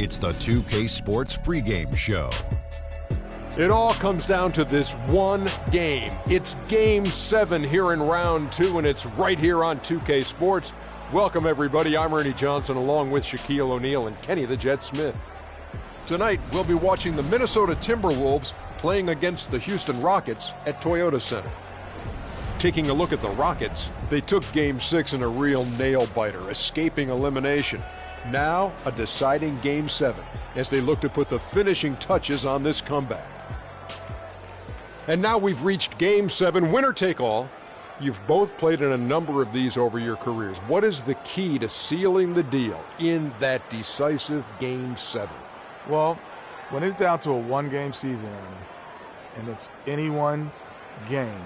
It's the 2K Sports pregame show. It all comes down to this one game. It's Game 7 here in Round 2, and it's right here on 2K Sports. Welcome, everybody. I'm Ernie Johnson, along with Shaquille O'Neal and Kenny the Jet Smith. Tonight, we'll be watching the Minnesota Timberwolves playing against the Houston Rockets at Toyota Center. Taking a look at the Rockets, they took Game 6 in a real nail-biter, escaping elimination. Now, a deciding Game 7 as they look to put the finishing touches on this comeback. And now we've reached Game 7, winner take all. You've both played in a number of these over your careers. What is the key to sealing the deal in that decisive Game 7? Well, when it's down to a one-game season, Ernie, and it's anyone's game,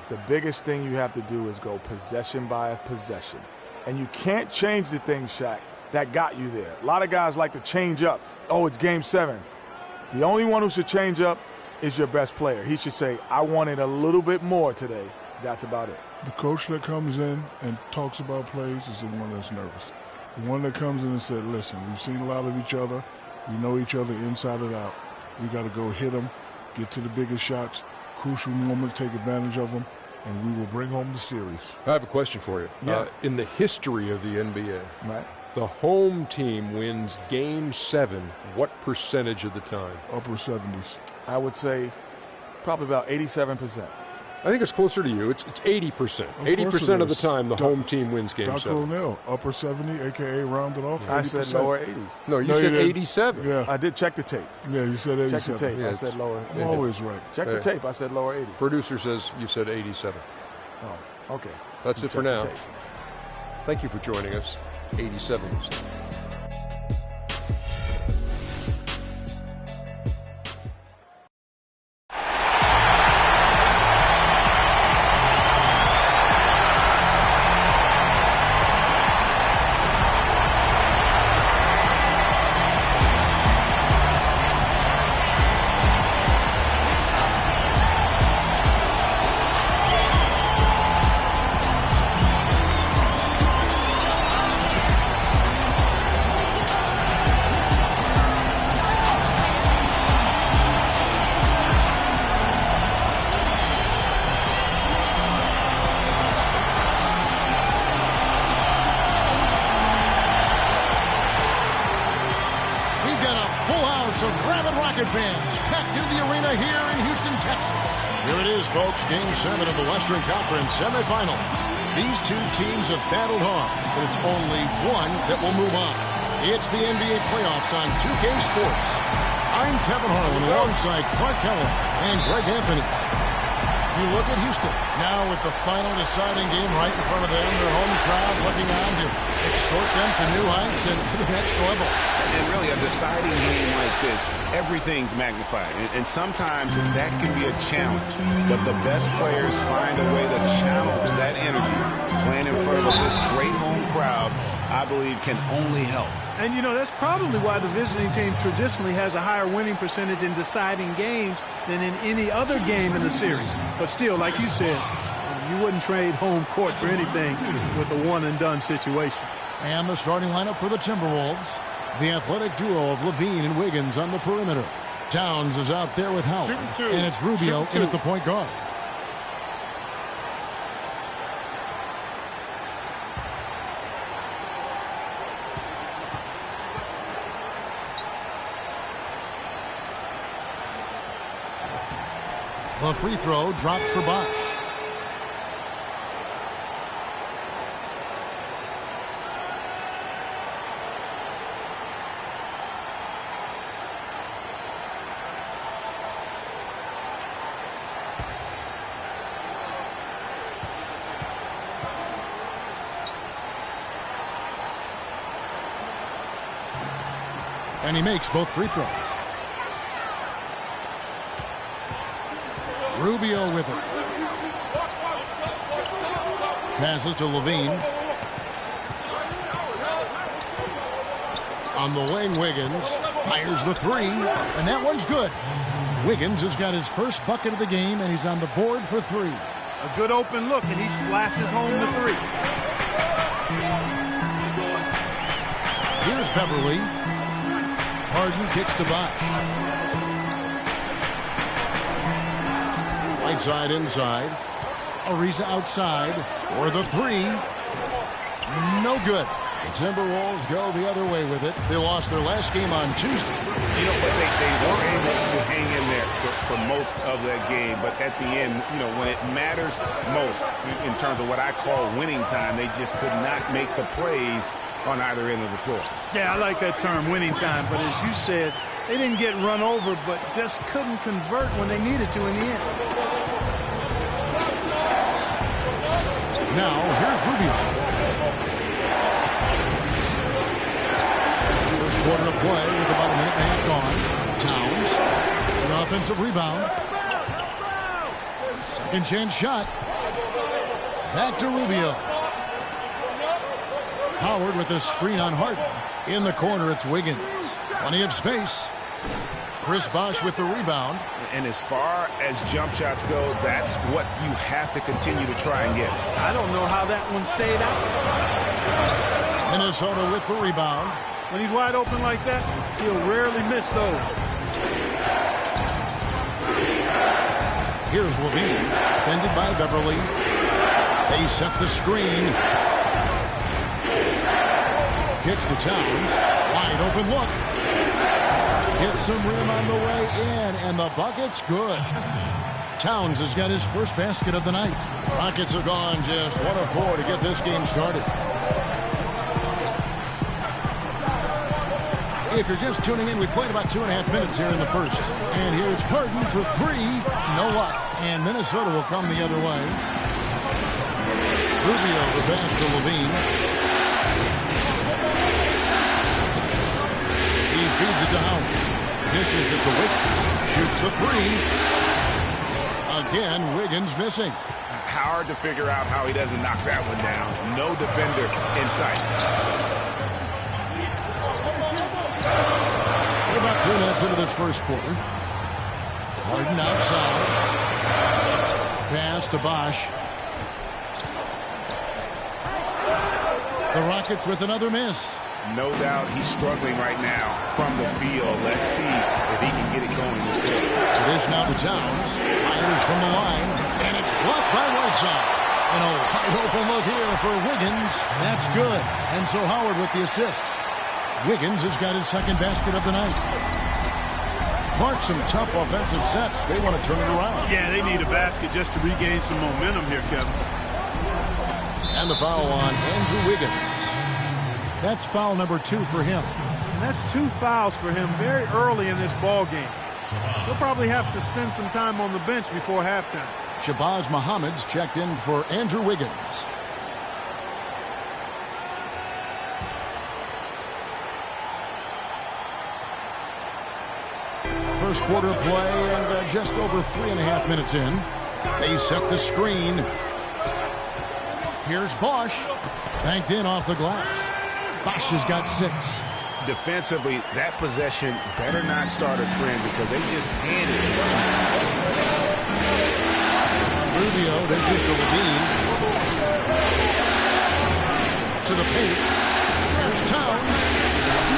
the biggest thing you have to do is go possession by possession. And you can't change the thing, Shaq, that got you there. A lot of guys like to change up. Oh, it's Game 7. The only one who should change up is your best player. He should say, I wanted a little bit more today. That's about it. The coach that comes in and talks about plays is the one that's nervous. The one that comes in and said, listen, we've seen a lot of each other. We know each other inside and out. We got to go hit them, get to the biggest shots, crucial moments, take advantage of them, and we will bring home the series. I have a question for you. Yeah. In the history of the NBA, Right. the home team wins Game 7 what percentage of the time? Upper 70s. I would say probably about 87%. I think it's closer to you. It's 80%. Of 80% of the course it is. time, the home team wins Game Dr. 7. O'Neal, upper 70, a.k.a. rounded off, 80%. I said lower 80s. No, you No, said you didn't. 87. Yeah, I did check the tape. yeah, you said 87. Check the tape. Yeah, I said lower. I'm always right. Check the tape. I said lower 80s. Producer says you said 87. Oh, okay. That's You it for check the now. tape. Thank you for joining us. 87%. Fans packed into the arena here in Houston, Texas. Here it is, folks. Game 7 of the Western Conference semifinals. These two teams have battled hard, but it's only one that will move on. It's the NBA playoffs on 2K Sports. I'm Kevin Harlan alongside Clark Keller and Greg Anthony. You look at Houston now with the final deciding game right in front of them. Their home crowd looking on to extort them to new heights and to the next level. And really, a deciding game like this, everything's magnified. And sometimes that can be a challenge. But the best players find a way to channel that energy. Playing in front of this great home crowd, I believe, can only help. And, you know, that's probably why the visiting team traditionally has a higher winning percentage in deciding games than in any other game in the series. But still, like you said, you wouldn't trade home court for anything with a one-and-done situation. And the starting lineup for the Timberwolves. The athletic duo of Levine and Wiggins on the perimeter. Towns is out there with Howard. And it's Rubio in at the point guard. The free throw drops for Bosh. And he makes both free throws. Rubio with it. Passes to Levine. On the wing, Wiggins fires the three, and that one's good. Wiggins has got his first bucket of the game, and he's on the board for three. A good open look, and he splashes home the three. Here's Beverly. Harden kicks to Bosh. Right side inside. Ariza outside for the three. No good. The Timberwolves go the other way with it. They lost their last game on Tuesday. You know, but they were able to hang in there for most of that game. But at the end, you know, when it matters most in terms of what I call winning time, they just could not make the plays on either end of the floor. Yeah, I like that term, winning time. But as you said, they didn't get run over, but just couldn't convert when they needed to in the end. Now, here's Rubio. First quarter of play with about a minute and a half gone. Towns, an offensive rebound. Second chance shot. Back to Rubio. Howard with a screen on Harden. In the corner, it's Wiggins. Plenty of space. Chris Bosh with the rebound. And as far as jump shots go, that's what you have to continue to try and get. I don't know how that one stayed out. Minnesota with the rebound. When he's wide open like that, he'll rarely miss those. Here's Levine, defended by Beverly. They set the screen. Kicks to Towns. Wide open look. Hits some rim on the way in, and the bucket's good. Towns has got his first basket of the night. Rockets have gone just 1 of 4 to get this game started. If you're just tuning in, we played about 2.5 minutes here in the first. And here's Harden for 3. No luck. And Minnesota will come the other way. Rubio the pass to Levine. He feeds it to Howard. Dishes it to Wiggins. Shoots the 3. Again, Wiggins missing. Hard to figure out how he doesn't knock that one down. No defender in sight. We're about 3 minutes into this first quarter. Harden outside. Pass to Bosh. The Rockets with another miss. No doubt he's struggling right now from the field. Let's see if he can get it going this quarter. It is now to Towns. Fires from the line. And it's blocked by Whiteside. And a wide open look here for Wiggins. That's good. And so Howard with the assist. Wiggins has got his second basket of the night. Clark, some tough offensive sets. They want to turn it around. Yeah, they need a basket just to regain some momentum here, Kevin. And the foul on Andrew Wiggins. That's foul number 2 for him. And that's 2 fouls for him very early in this ball game. He'll probably have to spend some time on the bench before halftime. Shabazz Muhammad's checked in for Andrew Wiggins. First quarter play and just over 3.5 minutes in. They set the screen. Here's Bosh. Banked in off the glass. Bosh has got 6. Defensively, that possession better not start a trend because they just handed it to him. Rubio dishes to Levine. To the paint. Here's Towns.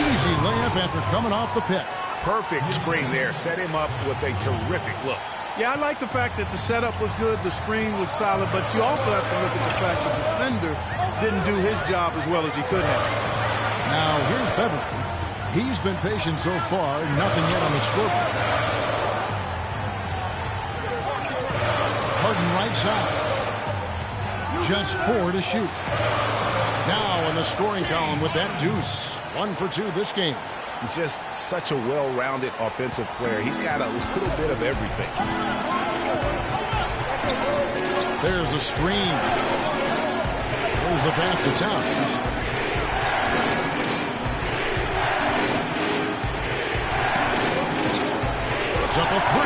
Easy layup after coming off the pick. Perfect screen there. Set him up with a terrific look. Yeah, I like the fact that the setup was good, the screen was solid, but you also have to look at the fact that the defender didn't do his job as well as he could have. Now, here's Beverly. He's been patient so far, nothing yet on the scoreboard. Harden right side. Just 4 to shoot. Now in the scoring column with that deuce. 1 for 2 this game. Just such a well-rounded offensive player. He's got a little bit of everything. There's a screen. There's the pass to Towns. Puts up a 3.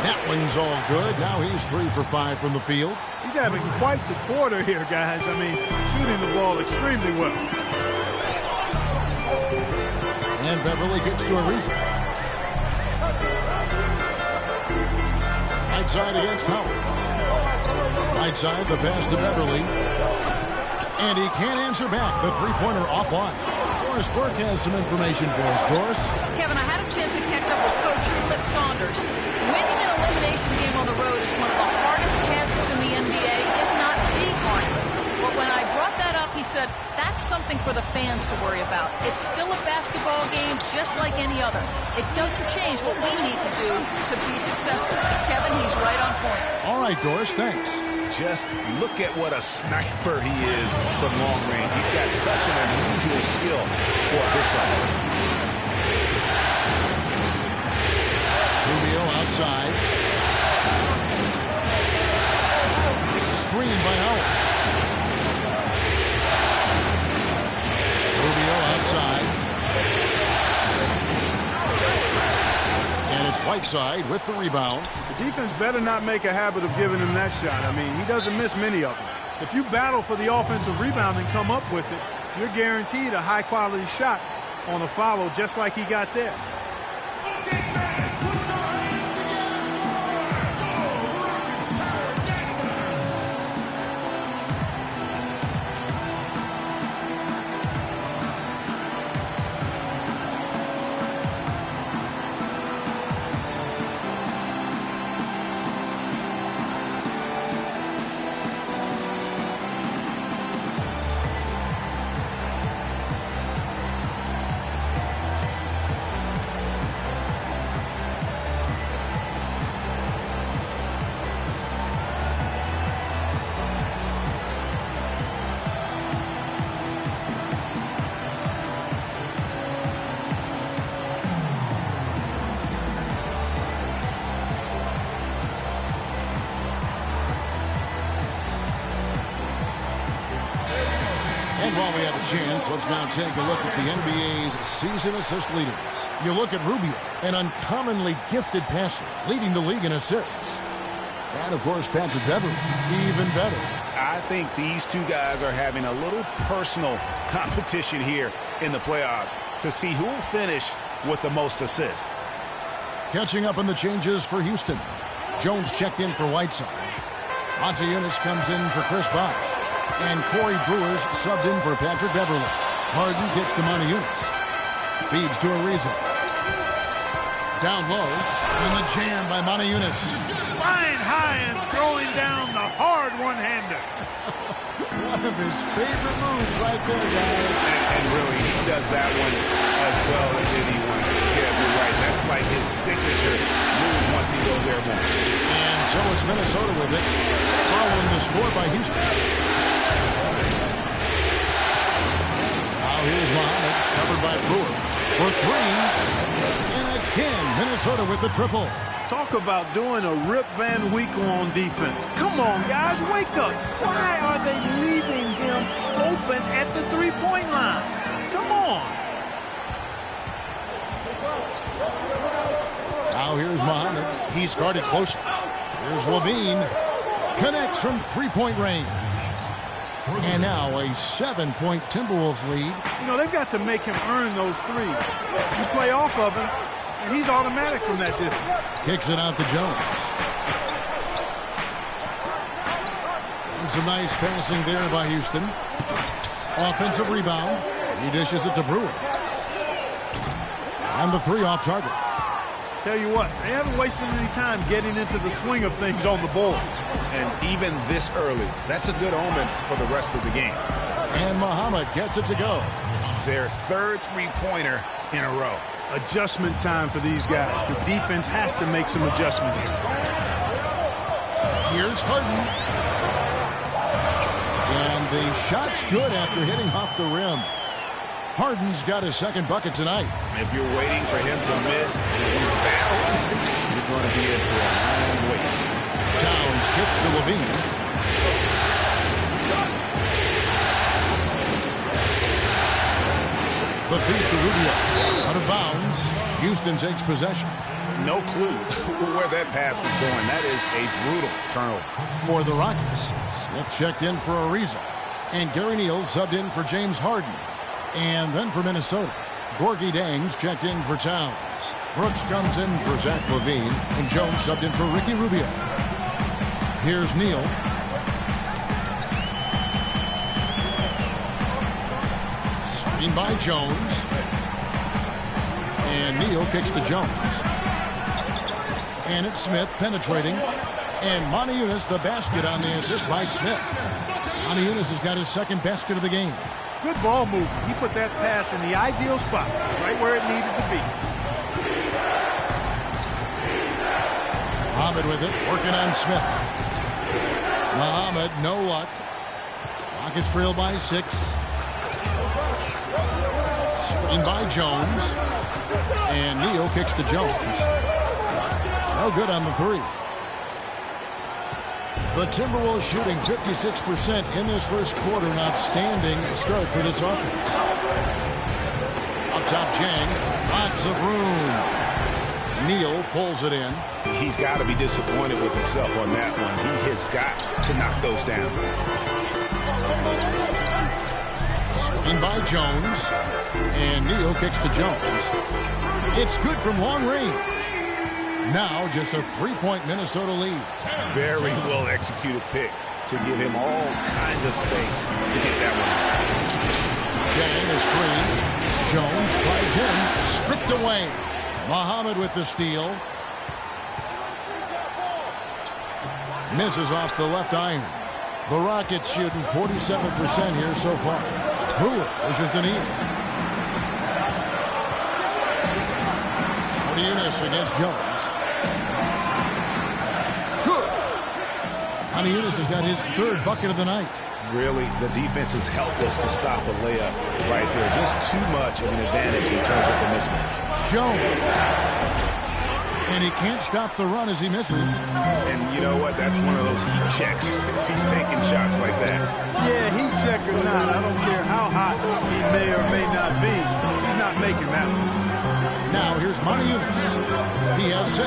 That one's all good. Now he's 3 for 5 from the field. He's having quite the quarter here, guys. I mean, shooting the ball extremely well. And Beverly gets to Ariza. Right side against Howard. Right side, the pass to Beverly. And he can't answer back. The three-pointer offline. Doris Burke has some information for us. Doris? Kevin, I had a chance to catch up with Coach Flip Saunders. Winning an elimination game on the road is one of the hardest tasks in the NBA, if not the hardest. But when I brought that up, he said, that's something for the fans to worry about. It's still a basketball game just like any other. It doesn't change what we need to do to be successful. Kevin, he's right on point. All right, Doris, thanks. Just look at what a sniper he is from long range. He's got such an unusual skill for a big fighter. Rubio outside. Screen by Howard. Rubio outside. And it's Whiteside with the rebound. The defense better not make a habit of giving him that shot. I mean, he doesn't miss many of them. If you battle for the offensive rebound and come up with it, you're guaranteed a high-quality shot on a follow just like he got there. While we have a chance, let's now take a look at the NBA's season assist leaders. You look at Rubio, an uncommonly gifted passer, leading the league in assists. And, of course, Patrick Beverley, even better. I think these two guys are having a little personal competition here in the playoffs to see who will finish with the most assists. Catching up on the changes for Houston. Jones checked in for Whiteside. Montejunas comes in for Chris Bosh. And Corey Brewers subbed in for Patrick Beverley. Harden gets to Montejunas. Feeds to Ariza. Down low. And the jam by Montejunas. Flying high and throwing down the hard one-hander. One of his favorite moves right there, guys. And really, he does that one as well as anyone. Yeah, you're right. That's like his signature move once he goes airborne. And so it's Minnesota with it. Following the score by Houston. Here's Muhammad, covered by Brewer for three. And again, Minnesota with the triple. Talk about doing a Rip Van Winkle on defense. Come on, guys, wake up. Why are they leaving him open at the three-point line? Come on. Now here's Muhammad. He's guarded closely. Here's Levine. Connects from three-point range. And now a 7-point Timberwolves lead. You know, they've got to make him earn those threes. You play off of him, and he's automatic from that distance. Kicks it out to Jones. And some nice passing there by Houston. Offensive rebound. He dishes it to Brewer. And the three off target. Tell you what, they haven't wasted any time getting into the swing of things on the boards. And even this early, that's a good omen for the rest of the game. And Muhammad gets it to go. Their third three-pointer in a row. Adjustment time for these guys. The defense has to make some adjustment here. Here's Harden. And the shot's good after hitting off the rim. Harden's got his second bucket tonight. If you're waiting for him to miss, he's battled. You're going to be in for a long wait. Towns kicks to Levine. The feed to Rubio. Out of bounds. Houston takes possession. No clue where that pass was going. That is a brutal turnover. For the Rockets, Smith checked in for Ariza. And Gary Neal subbed in for James Harden. And then for Minnesota, Gorgie Dangs checked in for Towns. Brooks comes in for Zach LaVine. And Jones subbed in for Ricky Rubio. Here's Neal. Screen by Jones. And Neal kicks to Jones. And it's Smith penetrating. And Moniunas the basket on the assist by Smith. Moniunas has got his second basket of the game. Good ball movement. He put that pass in the ideal spot, right where it needed to be. Muhammad with it, working on Smith. Muhammad, no luck. Rockets trail by 6. Screen by Jones. And Neal kicks to Jones. No good on the 3. The Timberwolves shooting 56% in this first quarter. An outstanding start for this offense. Up top, Jang. Lots of room. Neal pulls it in. He's got to be disappointed with himself on that one. He has got to knock those down. Screen by Jones. And Neal kicks to Jones. It's good from long range. Now just a 3-point Minnesota lead. Very well executed pick to give him all kinds of space to get that one. Jang is free. Jones tries him. Stripped away. Muhammad with the steal. Misses off the left iron. The Rockets shooting 47% here so far. Brewer pushes the knee. Moniunas against Jones. Good. Moniunas has got his 3rd bucket of the night. Really, the defense is helpless to stop a layup right there. Just too much of an advantage in terms of the mismatch. Jones. And he can't stop the run as he misses. And you know what? That's one of those heat checks if he's taking shots like that. Yeah, heat check or not, I don't care how hot he may or may not be. He's not making that one. Now here's Moniunas. He has 6.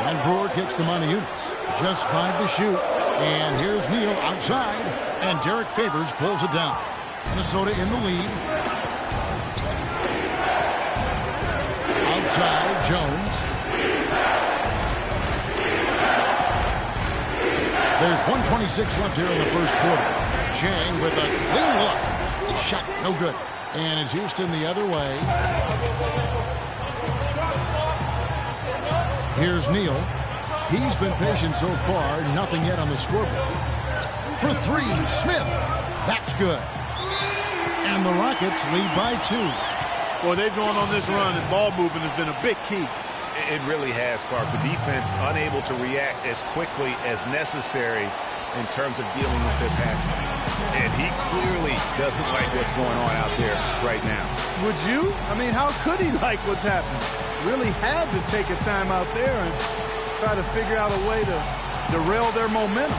And Brewer kicks to Moniunas. Just 5 to shoot. And here's Neal outside. And Derek Favors pulls it down. Minnesota in the lead. Outside, Jones. There's 1:26 left here in the first quarter. Jang with a clean look. Shot no good. And it's Houston the other way. Here's Neal. He's been patient so far. Nothing yet on the scoreboard. For 3, Smith. That's good. And the Rockets lead by 2. Boy, they've gone on this run, and ball movement has been a big key. It really has, Clark. The defense unable to react as quickly as necessary in terms of dealing with their passing. And he clearly doesn't like what's going on out there right now. Would you? I mean, how could he like what's happening? Really had to take a time out there and try to figure out a way to derail their momentum.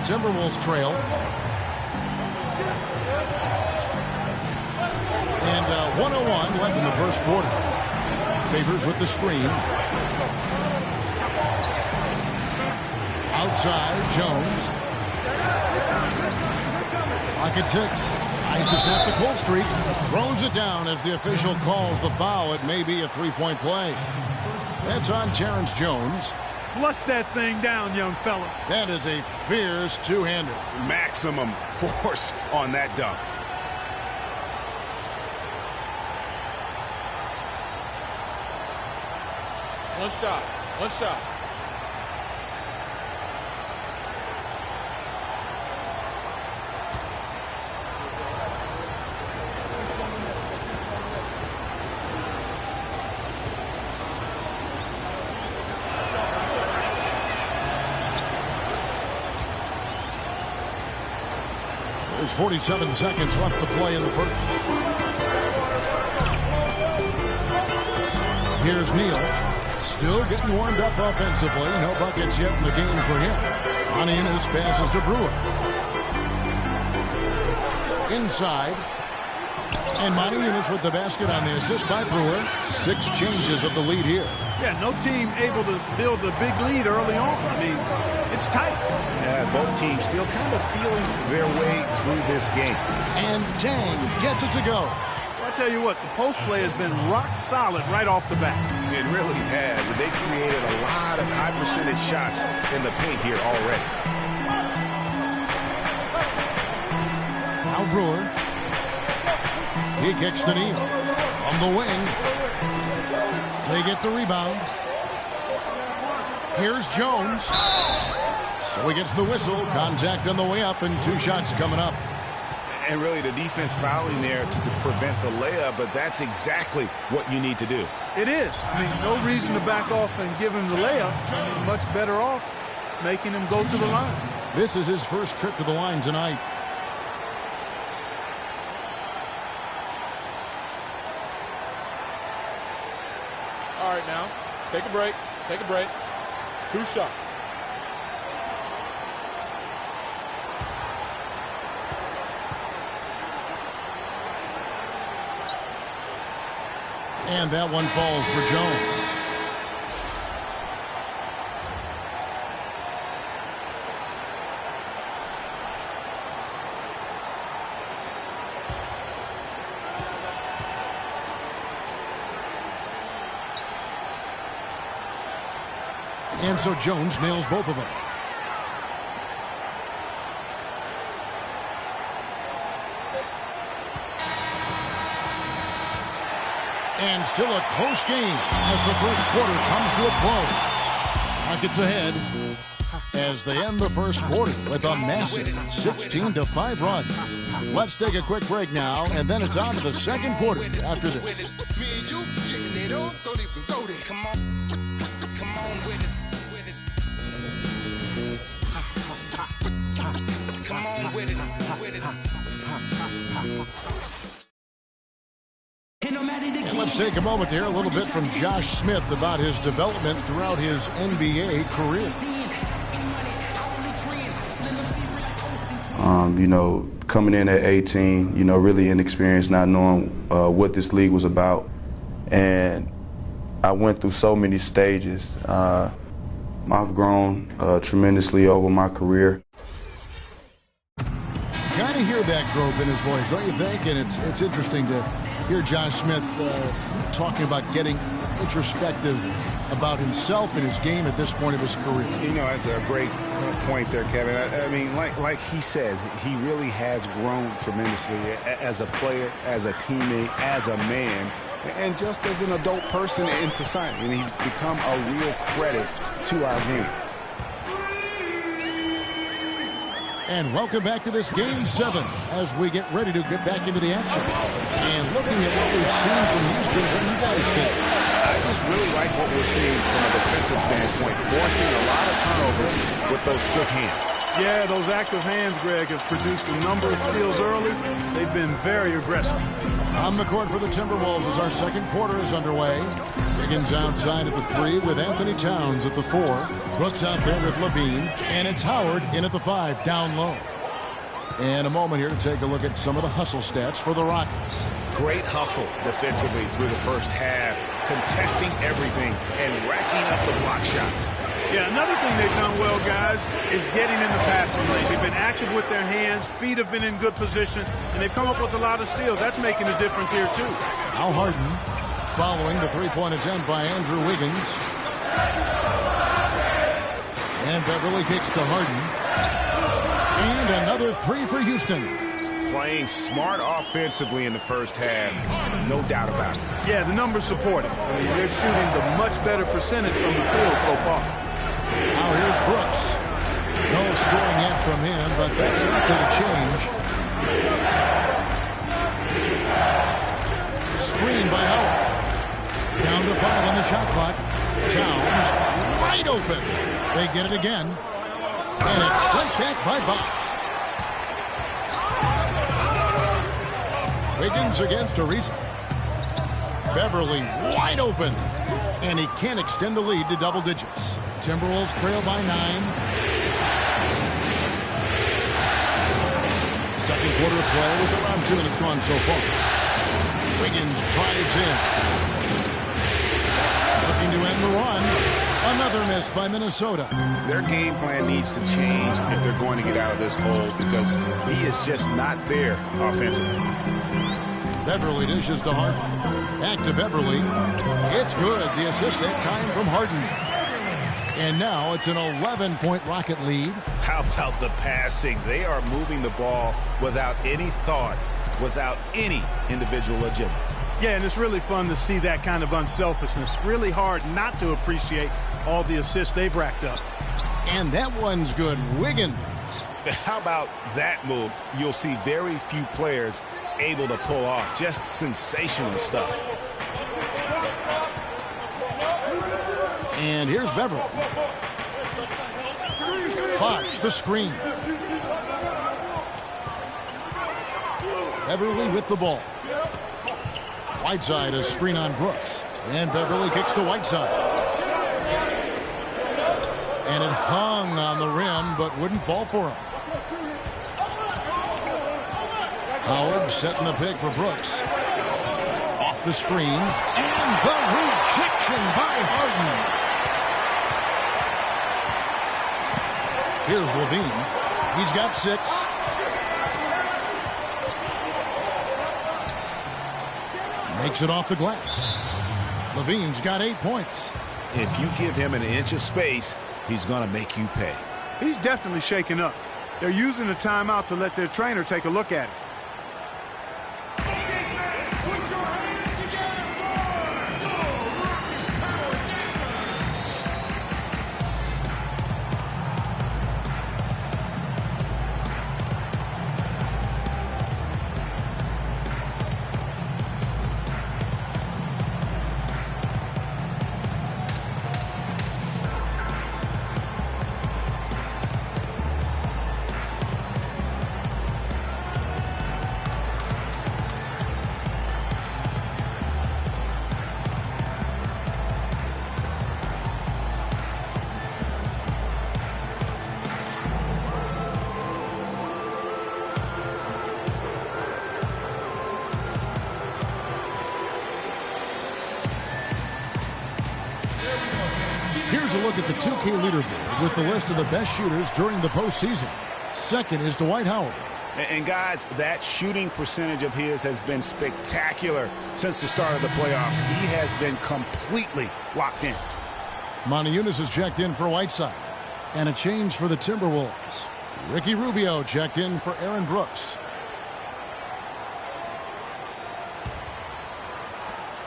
Timberwolves trail. And 1:01 left in the first quarter. Favors with the screen. Outside, Jones. Pocket 6. Tries to snap the cold streak. Throws it down as the official calls the foul. It may be a 3-point play. That's on Terrence Jones. Flush that thing down, young fella. That is a fierce two-hander. Maximum force on that dunk. One shot. One shot. There's 47 seconds left to play in the first. Here's Neal. Still getting warmed up offensively. No buckets yet in the game for him. Onianis passes to Brewer. Inside. And Onianis with the basket on the assist by Brewer. 6 changes of the lead here. Yeah, no team able to build a big lead early on. I mean, it's tight. Yeah, both teams still kind of feeling their way through this game. And Tang gets it to go. I tell you what, the post play has been rock solid right off the bat. It really has. And they've created a lot of high percentage shots in the paint here already. Now Brewer. He kicks to Neal. From the wing. They get the rebound. Here's Jones. So he gets the whistle. Contact on the way up and 2 shots coming up. And really the defense fouling there to prevent the layup, but that's exactly what you need to do. It is. I mean, no reason to back off and give him the layup. I mean, much better off making him go to the line. This is his first trip to the line tonight. All right, now, take a break. Take a break. 2 shots. And that one falls for Jones. And so Jones nails both of them. And still a close game as the first quarter comes to a close. Rockets ahead as they end the first quarter with a massive 16-5 run. Let's take a quick break now, and then it's on to the second quarter after this. Let's take a moment to hear a little bit from Josh Smith about his development throughout his NBA career. You know, coming in at 18, you know, really inexperienced, not knowing what this league was about. And I went through so many stages. I've grown tremendously over my career. Kind of hear that growth in his voice, don't you think? And it's interesting to hear Josh Smith talking about getting introspective about himself and his game at this point of his career. You know, that's a great point there, Kevin. I mean, like he says, he really has grown tremendously as a player, as a teammate, as a man, and just as an adult person in society. And he's become a real credit to our game. And welcome back to this Game 7 as we get ready to get back into the action. And looking at what we've seen from Houston, what do you guys think? I just really like what we're seeing from a defensive standpoint, forcing a lot of turnovers with those quick hands. Yeah, those active hands, Greg, have produced a number of steals early. They've been very aggressive. On the court for the Timberwolves as our second quarter is underway. Wiggins outside at the 3 with Anthony Towns at the 4. Brooks out there with Levine. And it's Howard in at the 5, down low. And a moment here to take a look at some of the hustle stats for the Rockets. Great hustle defensively through the first half, contesting everything and racking up the block shots. Yeah, another thing they've done well, guys, is getting in the passing lane. They've been active with their hands, feet have been in good position, and they've come up with a lot of steals. That's making a difference here, too. Al Harden following the three-point attempt by Andrew Wiggins. And Beverly kicks to Harden. And another 3 for Houston. Playing smart offensively in the first half, no doubt about it. Yeah, the numbers support it. I mean, they're shooting the much better percentage from the field so far. Now here's Brooks. No scoring yet from him, but that's likely to change. Screen by Howard. Down to 5 on the shot clock. Towns wide open. They get it again. And it's straight back by Bosh. Wiggins against Ariza. Beverly wide open. And he can't extend the lead to double digits. Timberwolves trail by 9. Second quarter of play with around 2 minutes gone so far. Wiggins drives in. Looking to end the run. Another miss by Minnesota. Their game plan needs to change if they're going to get out of this hole because he is just not there offensively. Beverly dishes to Harden. Back to Beverly. It's good. The assist that time from Harden. And now it's an 11-point Rocket lead. How about the passing? They are moving the ball without any thought, without any individual agendas. Yeah, and it's really fun to see that kind of unselfishness. Really hard not to appreciate all the assists they've racked up. And that one's good. Wiggins. How about that move? You'll see very few players able to pull off. Just sensational stuff. And here's Beverly. Bosh, the screen. Beverly with the ball. Whiteside, a screen on Brooks. And Beverly kicks to Whiteside. And it hung on the rim, but wouldn't fall for him. Howard setting the pick for Brooks. Off the screen. And the rejection by Harden. Here's Levine. He's got 6. Makes it off the glass. Levine's got 8 points. If you give him an inch of space, he's going to make you pay. He's definitely shaken up. They're using a timeout to let their trainer take a look at it. Here's a look at the 2K leaderboard with the list of the best shooters during the postseason. Second is Dwight Howard. And guys, that shooting percentage of his has been spectacular since the start of the playoffs. He has been completely locked in. Moniunas is checked in for Whiteside. And a change for the Timberwolves. Ricky Rubio checked in for Aaron Brooks.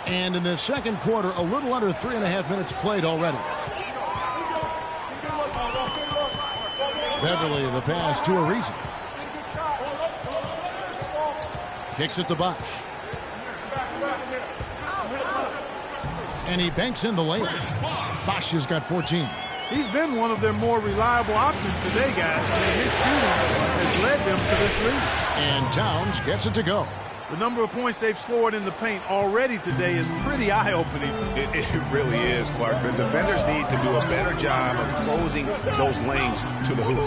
And in the second quarter, a little under 3.5 minutes played already. Beverly, the pass to Ariza. Kicks it to Bosh. And he banks in the layup. Bosh has got 14. He's been one of their more reliable options today, guys. I mean, his shooting has led them to this lead. And Towns gets it to go. The number of points they've scored in the paint already today is pretty eye-opening. It really is, Clark. The defenders need to do a better job of closing those lanes to the hoop.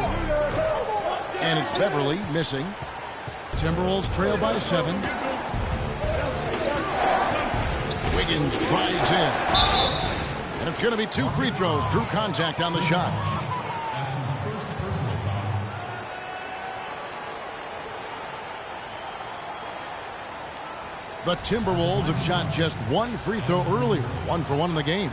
And it's Beverly missing. Timberwolves trail by 7. Wiggins drives in. And it's going to be 2 free throws. Drew contact on the shot. The Timberwolves have shot just 1 free throw earlier. 1 for 1 in the game.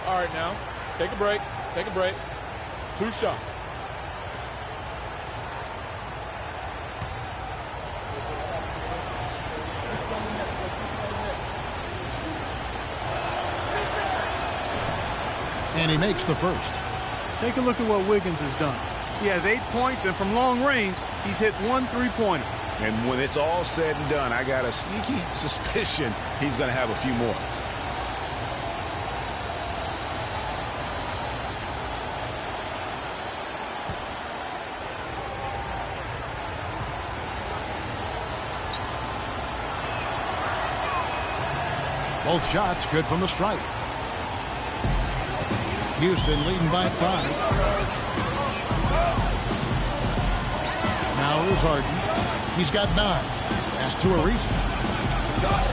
All right, now, take a break. Take a break. 2 shots. And he makes the first. Take a look at what Wiggins has done. He has 8 points, and from long range, he's hit 1 3-pointer. And when it's all said and done, I got a sneaky suspicion he's going to have a few more. Both shots good from the stripe. Houston leading by 5. Now here's Harden. He's got 9. Pass to Ariza.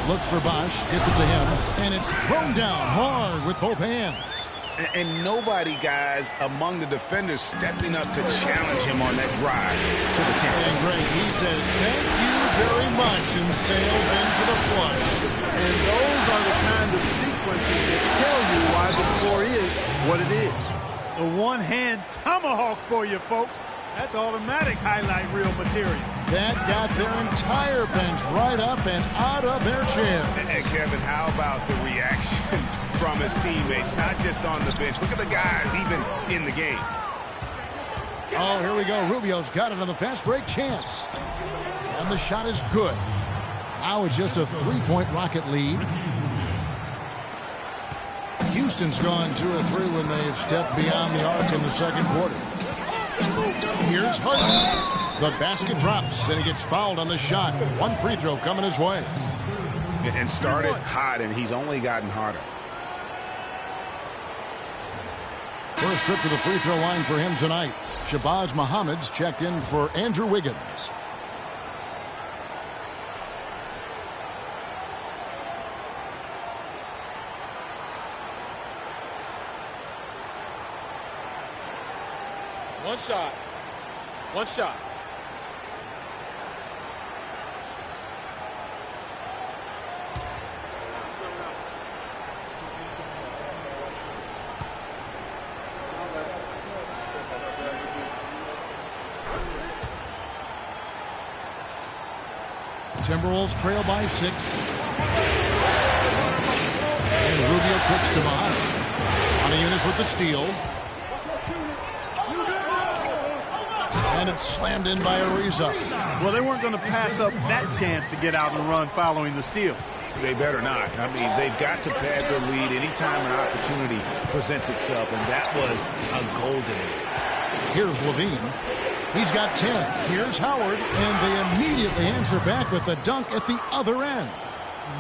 Looks for Bosch, gets it to him, and it's thrown down hard with both hands. And nobody, guys, among the defenders stepping up to challenge him on that drive to the 10. And great, he says, thank you very much, and sails in for the flush. And those are the kind of sequences that tell you why the score is what it is. The one-hand tomahawk for you, folks. That's automatic highlight reel material. That got their entire bench right up and out of their chair. And Kevin, how about the reaction from his teammates? Not just on the bench. Look at the guys even in the game. Oh, here we go. Rubio's got it on the fast break chance. And the shot is good. Now it's just a 3-point Rocket lead. Houston's gone 2 of 3 when they've stepped beyond the arc in the second quarter. Here's Harden. The basket drops, and he gets fouled on the shot. 1 free throw coming his way. And started hot, and he's only gotten harder. First trip to the free throw line for him tonight. Shabazz Muhammad's checked in for Andrew Wiggins. One shot. One shot. Timberwolves trail by 6. And Rubio cooks to Muhammad. Montejunas with the steal. And it's slammed in by Ariza. Well, they weren't going to pass up that chance to get out and run following the steal. They better not. I mean, they've got to pad their lead anytime an opportunity presents itself, and that was a golden lead. Here's Levine. He's got 10. Here's Howard, and they immediately answer back with the dunk at the other end.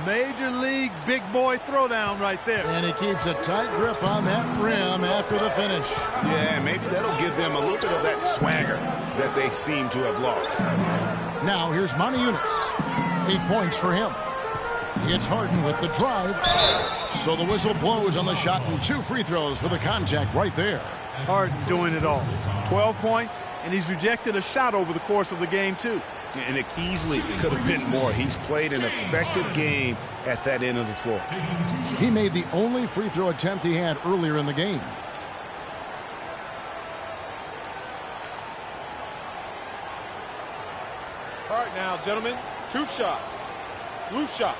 Major league big boy throwdown right there. And he keeps a tight grip on that rim after the finish. Yeah, maybe that'll give them a little bit of that swagger that they seem to have lost. Now here's Montejunas. 8 points for him. He hits Harden with the drive. So the whistle blows on the shot and 2 free throws for the contact right there. Harden doing it all. 12 points, and he's rejected a shot over the course of the game, too. And it easily could have been more. He's played an effective game at that end of the floor. He made the only free throw attempt he had earlier in the game. All right, now, gentlemen, 2 shots. Loose shots.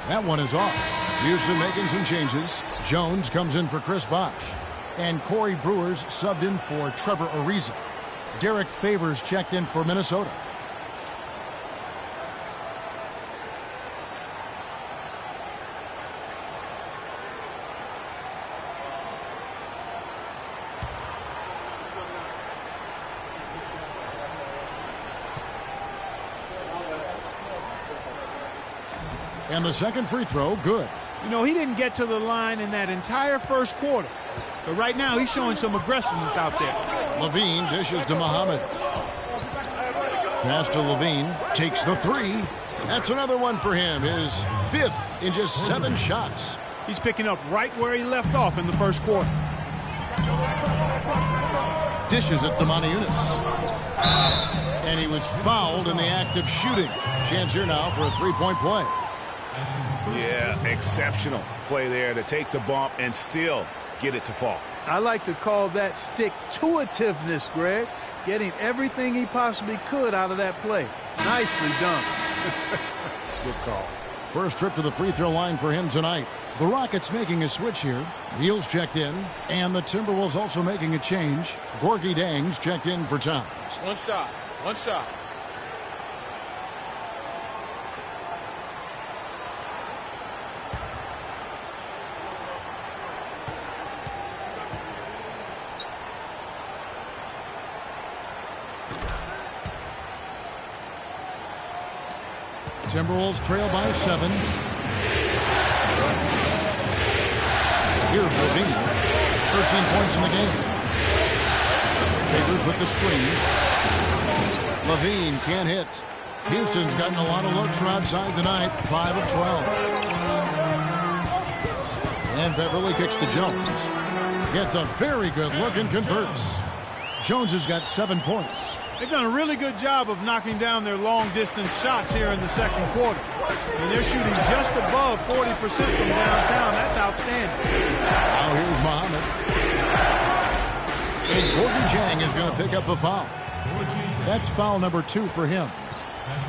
That one is off. Houston making some changes. Jones comes in for Chris Bosh. And Corey Brewers subbed in for Trevor Ariza. Derek Favors checked in for Minnesota. And the second free throw, good. You know, he didn't get to the line in that entire first quarter. But right now, he's showing some aggressiveness out there. Levine dishes to Muhammad. Pass to Levine. Takes the 3. That's another one for him. His 5th in just 7 shots. He's picking up right where he left off in the first quarter. Dishes it to Montejunas. And he was fouled in the act of shooting. Chance here now for a 3-point play. Yeah, exceptional play there to take the bump and still get it to fall. I like to call that stick-to-itiveness, Greg. Getting everything he possibly could out of that play. Nicely done. Good call. First trip to the free throw line for him tonight. The Rockets making a switch here. Beal's checked in. And the Timberwolves also making a change. Gorgui Dieng's checked in for Towns. One shot. One shot. Timberwolves trail by 7. Here's Levine. 13 points in the game. Favors with the screen. Levine can't hit. Houston's gotten a lot of looks from outside tonight. 5 of 12. And Beverly kicks to Jones. Gets a very good look and converts. Jones has got 7 points. They've done a really good job of knocking down their long-distance shots here in the second quarter. And they're shooting just above 40% from downtown. That's outstanding. Now here's Muhammad. And Gorgui Dieng is going to pick up the foul. That's foul number 2 for him.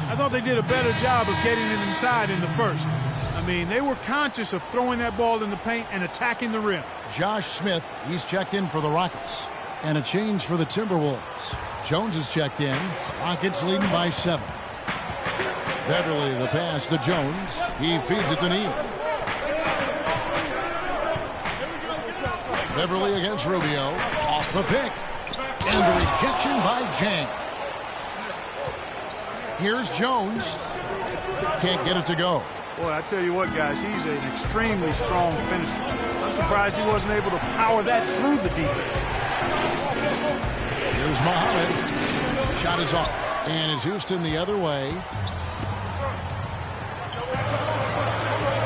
I thought they did a better job of getting him inside in the first. I mean, they were conscious of throwing that ball in the paint and attacking the rim. Josh Smith, he's checked in for the Rockets. And a change for the Timberwolves. Jones is checked in. Rockets leading by 7. Beverly, the pass to Jones. He feeds it to Neal. Beverly against Rubio. Off the pick. And the rejection by Dieng. Here's Jones. Can't get it to go. Boy, I tell you what, guys, he's an extremely strong finisher. I'm surprised he wasn't able to power that through the defense. Here's Muhammad. Shot is off. And is Houston the other way.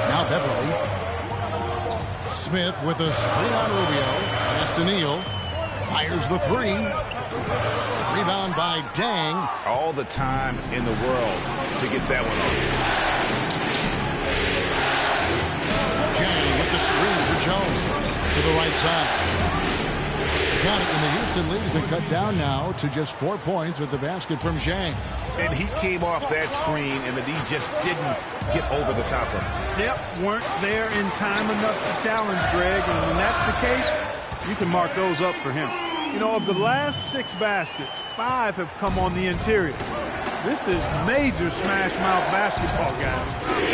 Now Beverly. Smith with a screen on Rubio. Pass to Neal. Fires the 3. Rebound by Dieng. All the time in the world to get that one off. Dieng with the screen for Jones. To the right side. Got it, and the Houston lead has been cut down now to just 4 points with the basket from Dieng. And he came off that screen, and the D just didn't get over the top of him. Yep, weren't there in time enough to challenge Greg, and when that's the case, you can mark those up for him. You know, of the last 6 baskets, 5 have come on the interior. This is major smash mouth basketball, guys.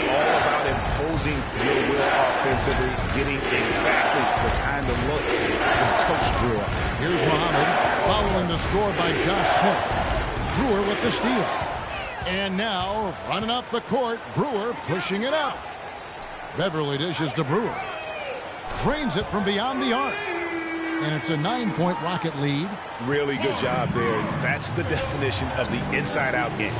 All about imposing your will offensively, getting exactly the kind of looks that Coach drew up. Here's Muhammad following the score by Josh Smith. Brewer with the steal. And now, running up the court, Brewer pushing it up. Beverly dishes to Brewer. Drains it from beyond the arc. And it's a 9-point Rocket lead. Really good job there. That's the definition of the inside-out game.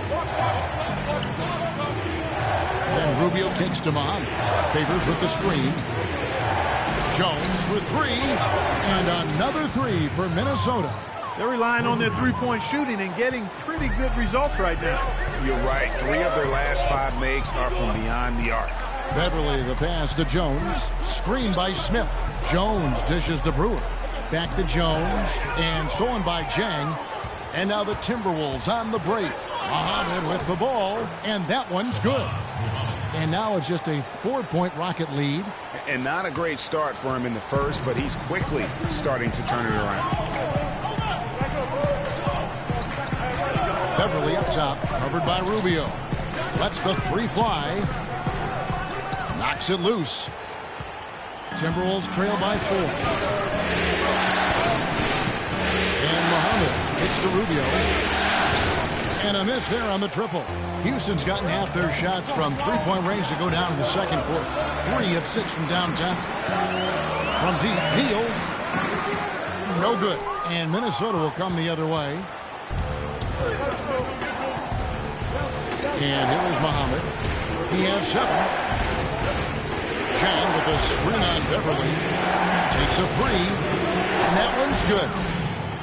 And Rubio kicks to Muhammad. Favors with the screen. Jones for 3. And another 3 for Minnesota. They're relying on their three-point shooting and getting pretty good results right now. You're right. 3 of their last 5 makes are from beyond the arc. Beverly, the pass to Jones. Screen by Smith. Jones dishes to Brewer. Back to Jones. And stolen by Dieng. And now the Timberwolves on the break. Muhammad with the ball. And that one's good. And now it's just a 4-point Rocket lead. And not a great start for him in the first, but he's quickly starting to turn it around. Beverly up top, covered by Rubio. Lets the 3 fly. Knocks it loose. Timberwolves trail by 4. And Muhammad hits to Rubio. And a miss there on the triple. Houston's gotten half their shots from 3-point range to go down in the second quarter. 3 of 6 from downtown. From deep, Neal. No good. And Minnesota will come the other way. And here's Muhammad. He has 7. Dieng with a screen on Beverly. Takes a 3. And that one's good.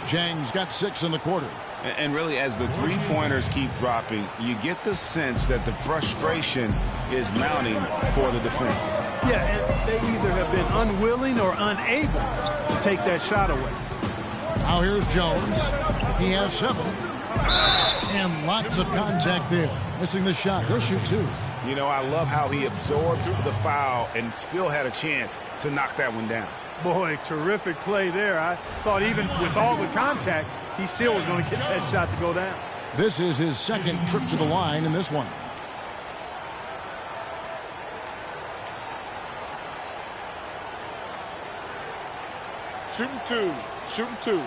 Dieng's got 6 in the quarter. And really, as the three-pointers keep dropping, you get the sense that the frustration is mounting for the defense. Yeah, and they either have been unwilling or unable to take that shot away. Now here's Jones. He has 7. And lots of contact there. Missing the shot. He'll shoot 2. You know, I love how he absorbed the foul and still had a chance to knock that one down. Boy, terrific play there. I thought even with all the contact, he still was going to get that shot to go down. This is his second trip to the line in this one. Shooting 2. Shooting 2.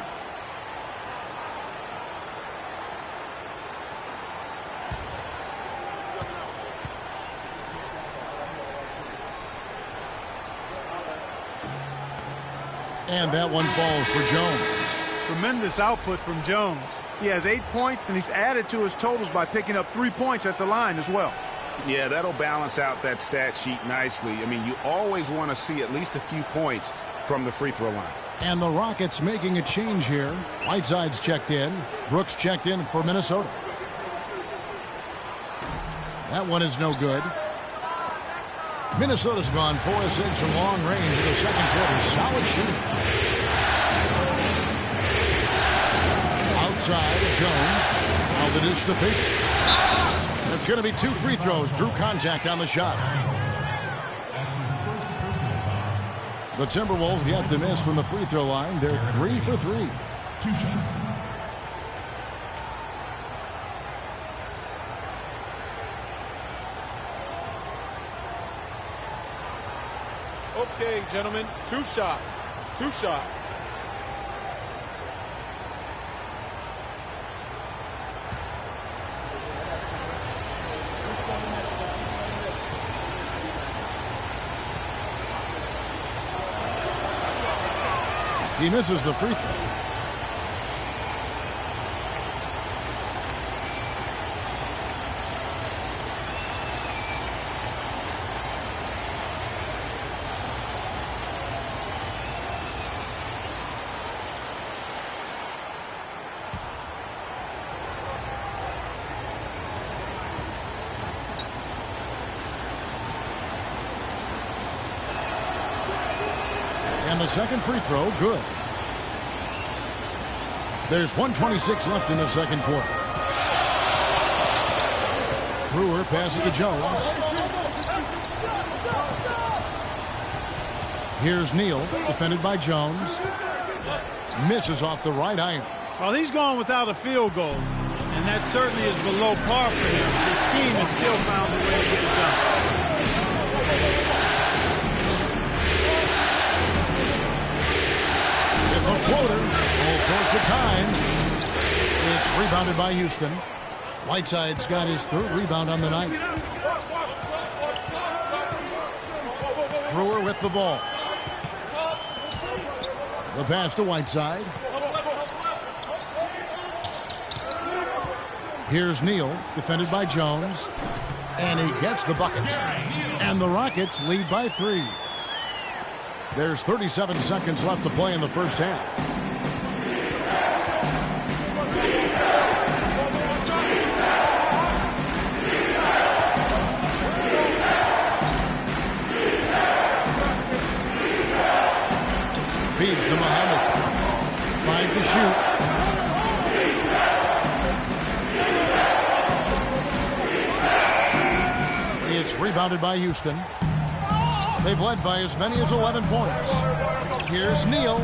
And that one falls for Jones. Tremendous output from Jones. He has 8 points, and he's added to his totals by picking up 3 points at the line as well. Yeah, that'll balance out that stat sheet nicely. I mean, you always want to see at least a few points from the free throw line. And the Rockets making a change here. Whiteside's checked in. Brooks checked in for Minnesota. That one is no good. Minnesota's gone 4-6 from long range in the second quarter. Solid shooting. Outside, Jones. Now the dish to Fake. It's going to be 2 free throws. Drew contact on the shot. The Timberwolves yet to miss from the free throw line. They're 3 for 3. 2 shots. Okay, gentlemen, 2 shots. 2 shots. He misses the free throw. And the second free throw, good. There's 1:26 left in the second quarter. Brewer passes to Jones. Here's Neal, defended by Jones. Misses off the right iron. Well, he's gone without a field goal, and that certainly is below par for him. His team has still found a way to get it done. A floater, all sorts of time. It's rebounded by Houston. Whiteside's got his 3rd rebound on the night. Brewer with the ball. The pass to Whiteside. Here's Neal, defended by Jones. And he gets the bucket. And the Rockets lead by 3. There's 37 seconds left to play in the first half. Feeds to Muhammad. 5 to shoot. It's rebounded by Houston. They've led by as many as 11 points. Here's Neal.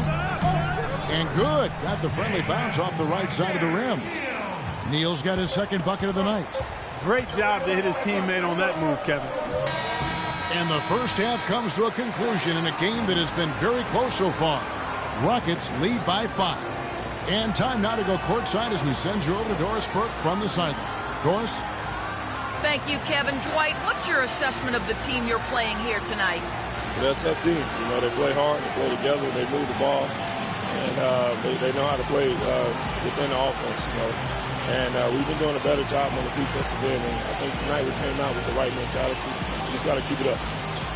And good. Got the friendly bounce off the right side of the rim. Neal's got his 2nd bucket of the night. Great job to hit his teammate on that move, Kevin. And the first half comes to a conclusion in a game that has been very close so far. Rockets lead by 5. And time now to go courtside as we send you over to Doris Burke from the sideline. Doris? Thank you, Kevin. Dwight, what's your assessment of the team you're playing here tonight? They're a tough team. You know, they play hard, they play together, they move the ball, and they know how to play within the offense, you know. And we've been doing a better job on the defensive end, and I think tonight we came out with the right mentality. We just got to keep it up.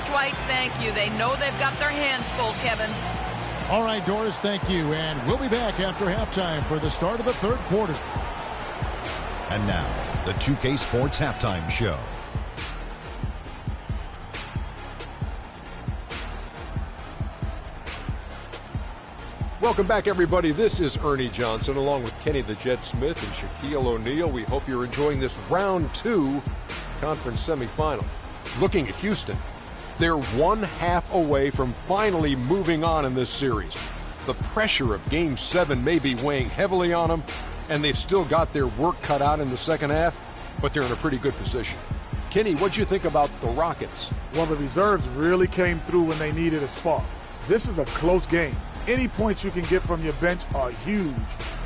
Dwight, thank you. They know they've got their hands full, Kevin. All right, Doris, thank you. And we'll be back after halftime for the start of the 3rd quarter. And now, the 2K Sports Halftime Show. Welcome back, everybody. This is Ernie Johnson, along with Kenny the Jet Smith and Shaquille O'Neal. We hope you're enjoying this round 2 conference semifinal. Looking at Houston, they're 1/2 away from finally moving on in this series. The pressure of Game 7 may be weighing heavily on them, and they've still got their work cut out in the second half, but they're in a pretty good position. Kenny, what'd you think about the Rockets? Well, the reserves really came through when they needed a spark. This is a close game. Any points you can get from your bench are huge.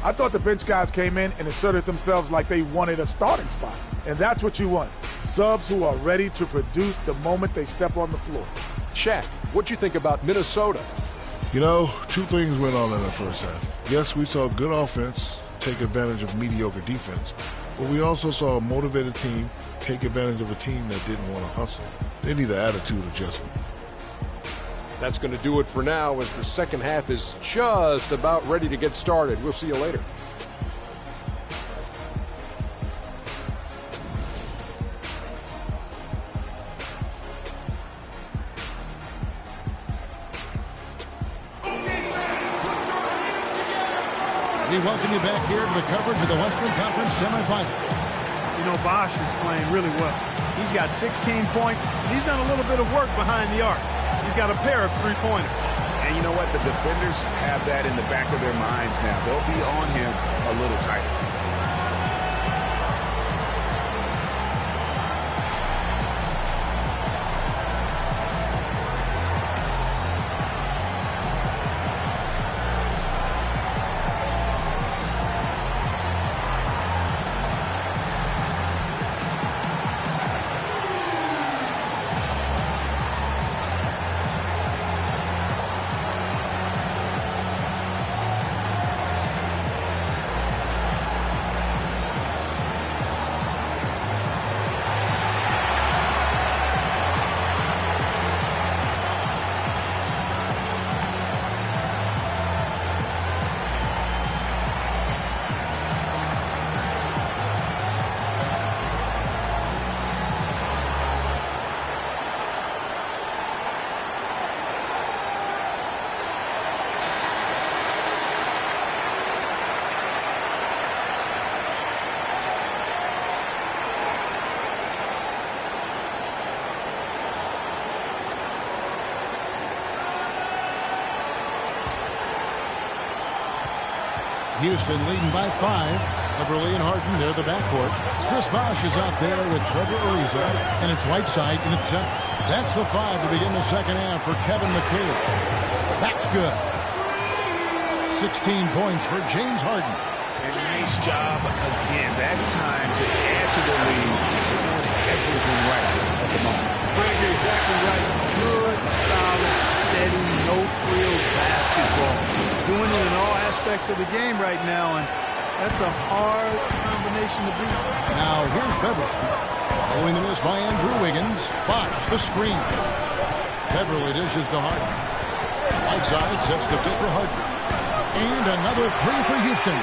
I thought the bench guys came in and asserted themselves like they wanted a starting spot. And that's what you want. Subs who are ready to produce the moment they step on the floor. Shaq, what'd you think about Minnesota? You know, two things went on in the first half. Yes, we saw good offense take advantage of mediocre defense, but we also saw a motivated team take advantage of a team that didn't want to hustle. They need an attitude adjustment. That's going to do it for now as the second half is just about ready to get started. We'll see you later. We welcome you back here to the coverage of the Western Conference semifinals. You know, Bosch is playing really well. He's got 16 points. He's done a little bit of work behind the arc. He's got a pair of three-pointers. And you know what? The defenders have that in the back of their minds now. They'll be on him a little tighter. Houston leading by 5. Beverly and Harden, they're the backcourt. Chris Bosh is out there with Trevor Ariza, and it's Whiteside in its center. That's the 5 to begin the second half for Kevin McHale. That's good. 16 points for James Harden. And nice job again. That time to add to the lead. Doing everything right at the moment. Greg, you're exactly right. Good, solid, steady, no-frills basketball. Doing it in all aspects of the game right now, and that's a hard combination to beat. Now here's Beverly. Following the miss by Andrew Wiggins. Bosh, the screen. Beverly dishes to Harden. Whiteside sets the pick for Harden. And another 3 for Houston.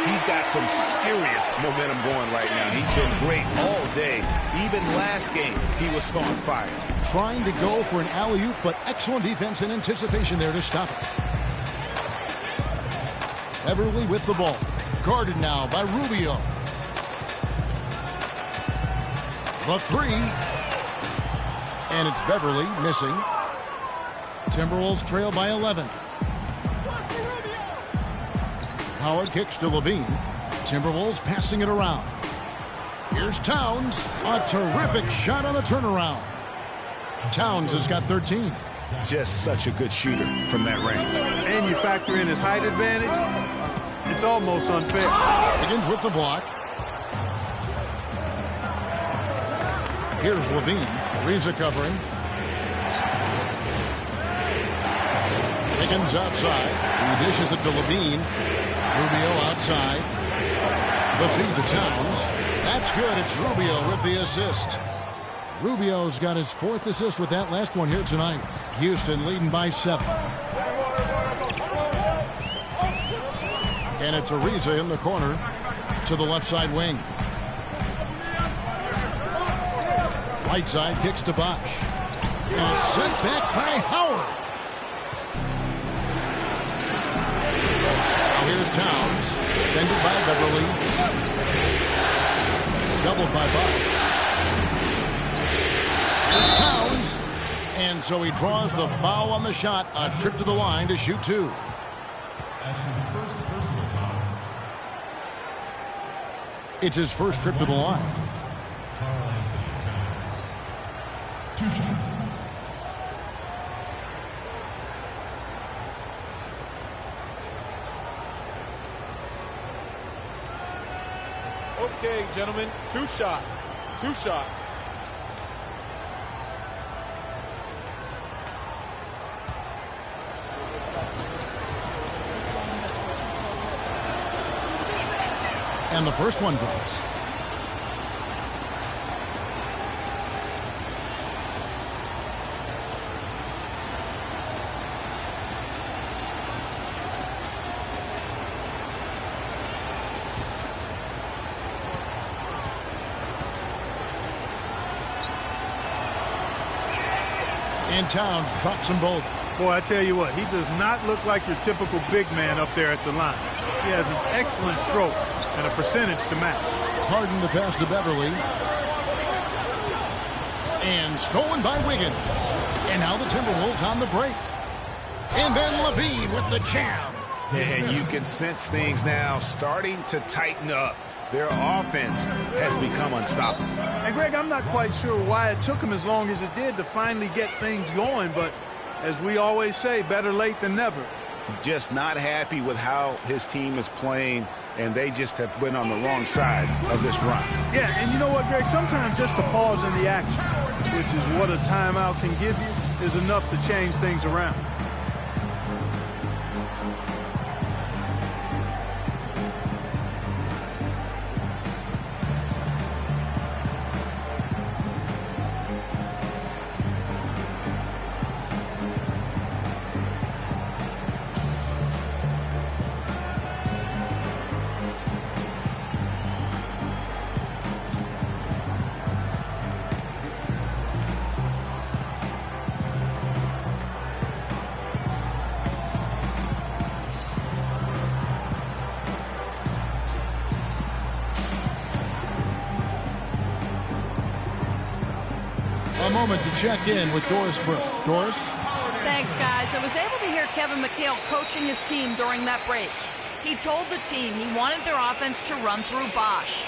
He's got some serious momentum going right now. He's been great all day. Even last game, he was on fire. Trying to go for an alley-oop, but excellent defense and anticipation there to stop it. Beverly with the ball. Guarded now by Rubio. The 3. And it's Beverly missing. Timberwolves trail by 11. Howard kicks to Levine. Timberwolves passing it around. Here's Towns. A terrific shot on the turnaround. Towns has got 13. Just such a good shooter from that range. And you factor in his height advantage, it's almost unfair. Begins with the block. Here's Levine. Ariza covering. Higgins outside. He dishes it to Levine. Rubio outside. The feed to Towns. That's good. It's Rubio with the assist. Rubio's got his 4th assist with that last one here tonight. Houston leading by 7. And it's Ariza in the corner to the left side wing. Whiteside kicks to Bosh. And it's sent back by Howard. Now here's Towns. Defended by Beverly. Doubled by Bosh. Here's Towns. And so he draws the foul on the shot. A trip to the line to shoot 2. It's his first trip to the line. 2 shots. Okay, gentlemen, 2 shots. 2 shots. And the first one drops. And Towns drops them both. Boy, I tell you what, he does not look like your typical big man up there at the line. He has an excellent stroke and a percentage to match. Harden the pass to Beverly. And stolen by Wiggins. And now the Timberwolves on the break. And then Levine with the jam. And you can sense things now starting to tighten up. Their offense has become unstoppable. And, Greg, I'm not quite sure why it took him as long as it did to finally get things going, but as we always say, better late than never. Just not happy with how his team is playing, and they just have been on the wrong side of this run. Yeah, and you know what, Greg? Sometimes just a pause in the action, which is what a timeout can give you, is enough to change things around. A moment to check in with Doris Burke. Doris? Thanks, guys. I was able to hear Kevin McHale coaching his team during that break. He told the team he wanted their offense to run through Bosh.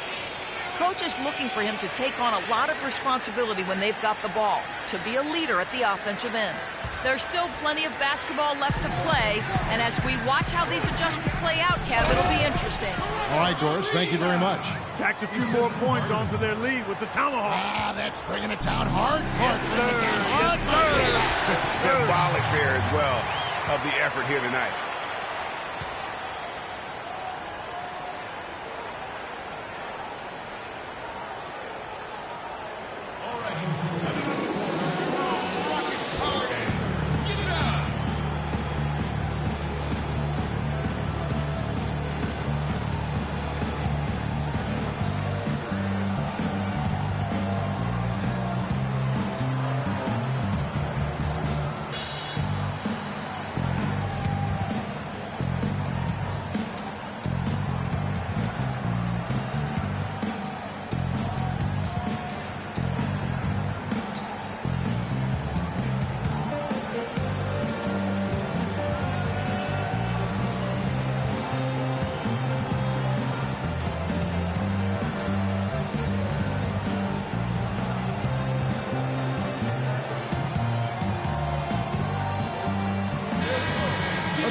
Coach is looking for him to take on a lot of responsibility when they've got the ball, to be a leader at the offensive end. There's still plenty of basketball left to play, and as we watch how these adjustments play out, Kev, it'll be interesting. All right, Doris, thank you very much. Tacks a few more points onto their lead with the tomahawk. That's bringing it down hard. Yes, sir. Yes, sir. Symbolic there as well of the effort here tonight.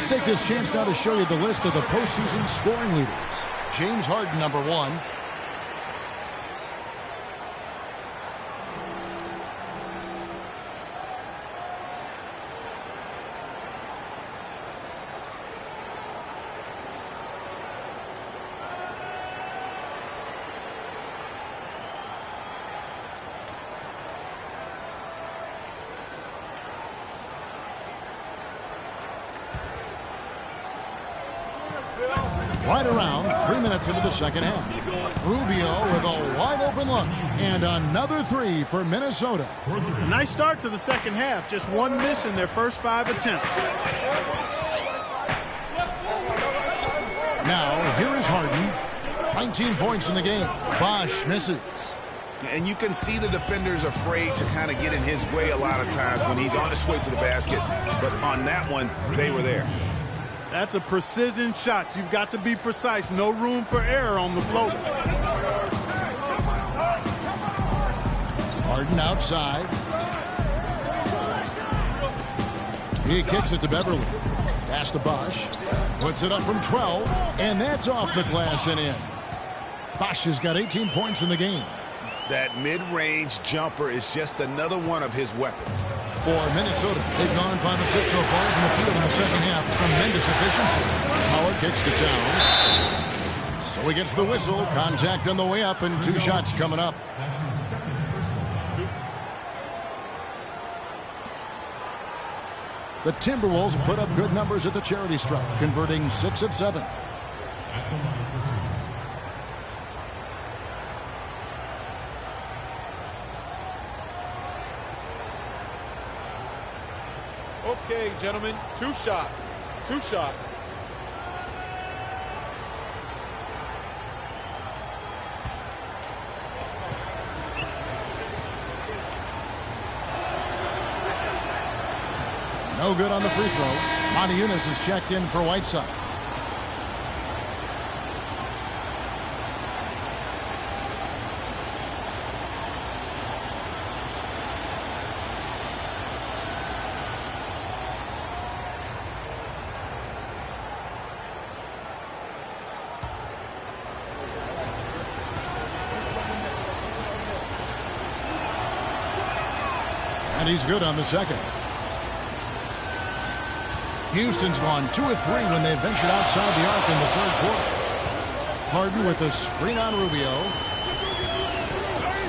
Take this chance now to show you the list of the postseason scoring leaders. James Harden, number 1. Right around 3 minutes into the second half. Rubio with a wide open look. And another three for Minnesota. A nice start to the second half. Just one miss in their first 5 attempts. Now, here is Harden. 19 points in the game. Bosh misses. And you can see the defenders afraid to kind of get in his way a lot of times when he's on his way to the basket. But on that one, they were there. That's a precision shot. You've got to be precise. No room for error on the float. Harden outside. He kicks it to Beverly. Pass to Bosh. Puts it up from 12. And that's off the glass and in. Bosh has got 18 points in the game. That mid-range jumper is just another one of his weapons. For Minnesota, they've gone 5 of 6 so far from the field in the second half. Tremendous efficiency. Howard kicks to Towns. So he gets the whistle. Contact on the way up and 2 shots coming up. The Timberwolves put up good numbers at the charity stripe, converting 6 of 7. Okay, gentlemen, 2 shots. 2 shots. No good on the free throw. Motiejunas is checked in for Whiteside. And he's good on the second. Houston's gone 2 of 3 when they ventured outside the arc in the 3rd quarter. Harden with a screen on Rubio.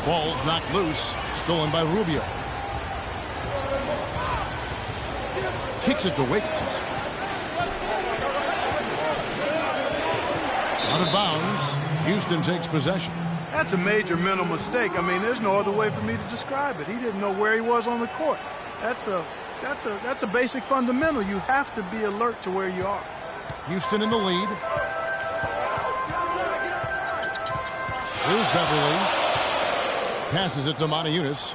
Ball's knocked loose, stolen by Rubio. Kicks it to Wiggins. Out of bounds. Houston takes possession. That's a major mental mistake. I mean, there's no other way for me to describe it. He didn't know where he was on the court. That's a basic fundamental. You have to be alert to where you are. Houston in the lead. Here's Beverly. Passes it to Motiejunas.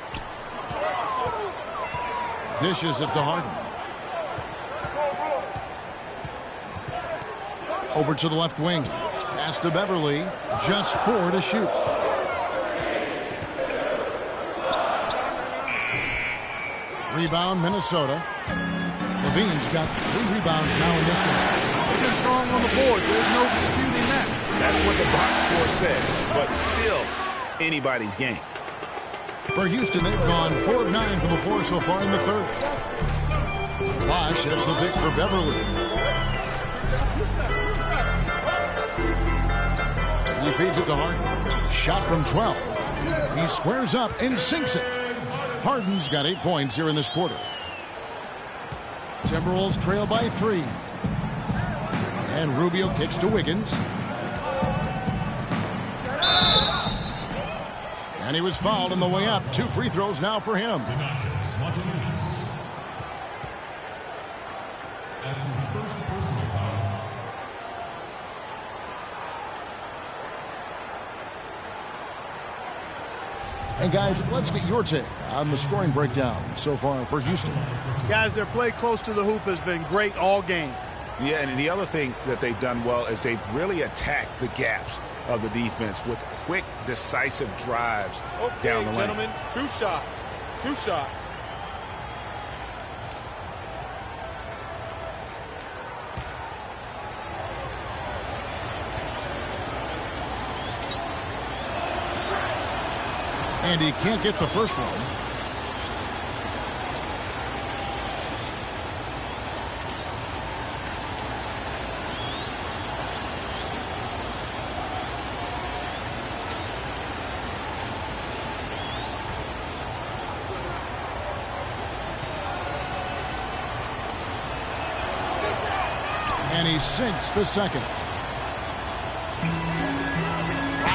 Dishes it to Harden. Over to the left wing. Pass to Beverly. Just 4 to shoot. Rebound, Minnesota. Levine's got 3 rebounds now in this one. They've been strong on the board. There's no disputing that. That's what the box score says, but still anybody's game. For Houston, they've gone 4 of 9 from the floor so far in the 3rd. Bosh heads the pick for Beverly. He feeds it to Harden. Shot from 12. He squares up and sinks it. Harden's got 8 points here in this quarter. Timberwolves trail by 3. And Rubio kicks to Wiggins. And he was fouled on the way up. 2 free throws now for him. That's his first personal foul. And guys, let's get your take on the scoring breakdown so far for Houston. Guys, their play close to the hoop has been great all game. Yeah, and the other thing that they've done well is they've really attacked the gaps of the defense with quick, decisive drives down the lane. Gentlemen, 2 shots. 2 shots. And he can't get the first one. And he sinks the second.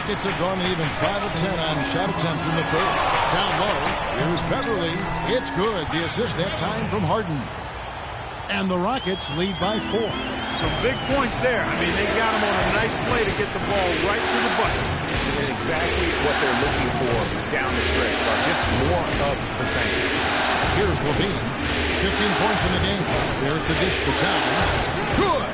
Rockets have gone even 5 of 10 on shot attempts in the 3rd. Down low, here's Beverly. It's good. The assist that time from Harden. And the Rockets lead by 4. Some big points there. I mean, they got him on a nice play to get the ball right to the bucket. And exactly what they're looking for down the stretch, but just more of the same. Here's Levine. 15 points in the game. There's the dish to Towns. Good!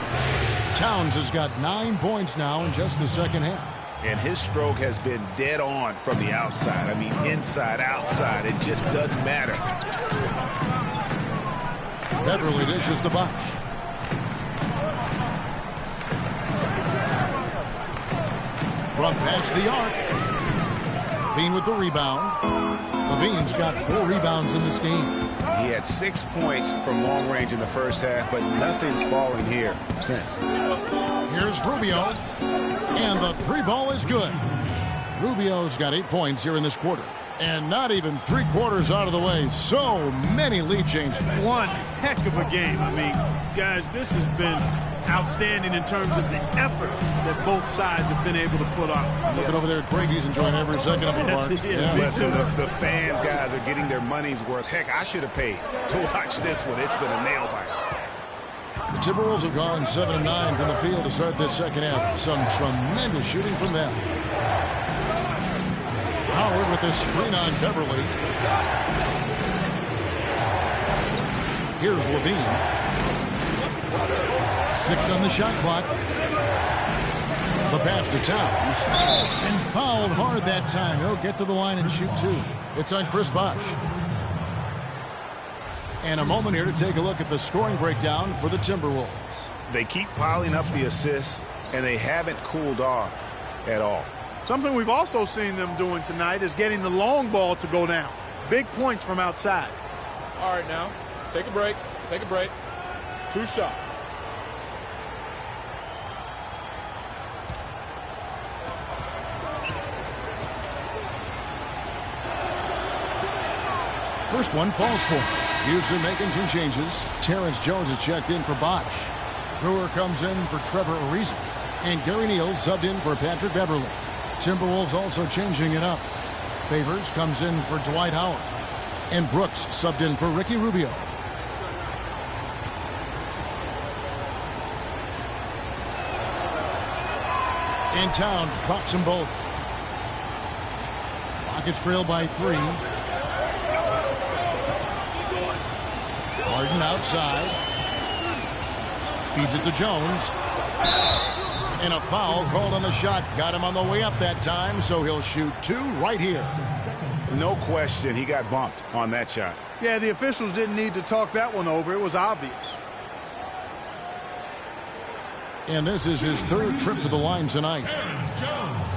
Towns has got 9 points now in just the second half. And his stroke has been dead on from the outside. I mean, inside, outside, it just doesn't matter. Beverly dishes to Bosh. From past the arc. Bean with the rebound. Levine's got 4 rebounds in this game. He had 6 points from long range in the first half, but nothing's fallen here since. Here's Rubio. And the three ball is good. Rubio's got 8 points here in this quarter. And not even 3/4 out of the way. So many lead changes. One heck of a game. I mean, guys, this has been outstanding in terms of the effort that both sides have been able to put on. Looking over there at Craig, he's enjoying every second of it, Mark. Yeah. Listen, the fans, guys, are getting their money's worth. Heck, I should have paid to watch this one. It's been a nail-biter. The Timberwolves have gone 7 of 9 from the field to start this second half. Some tremendous shooting from them. Howard with this screen on Beverly. Here's Levine. 6 on the shot clock. The pass to Towns. And fouled hard that time. He'll get to the line and shoot 2. It's on Chris Bosh. And a moment here to take a look at the scoring breakdown for the Timberwolves. They keep piling up the assists, and they haven't cooled off at all. Something we've also seen them doing tonight is getting the long ball to go down. Big points from outside. All right, now, take a break. Take a break. 2 shots. First one falls for him. Houston making some changes. Terrence Jones is checked in for Bosh. Brewer comes in for Trevor Ariza. And Gary Neal subbed in for Patrick Beverly. Timberwolves also changing it up. Favors comes in for Dwight Howard. And Brooks subbed in for Ricky Rubio. And Towns drops them both. Rockets trail by 3. Harden outside. Feeds it to Jones. And a foul called on the shot. Got him on the way up that time, so he'll shoot 2 right here. No question, he got bumped on that shot. Yeah, the officials didn't need to talk that one over. It was obvious. And this is his 3rd trip to the line tonight. Terrence Jones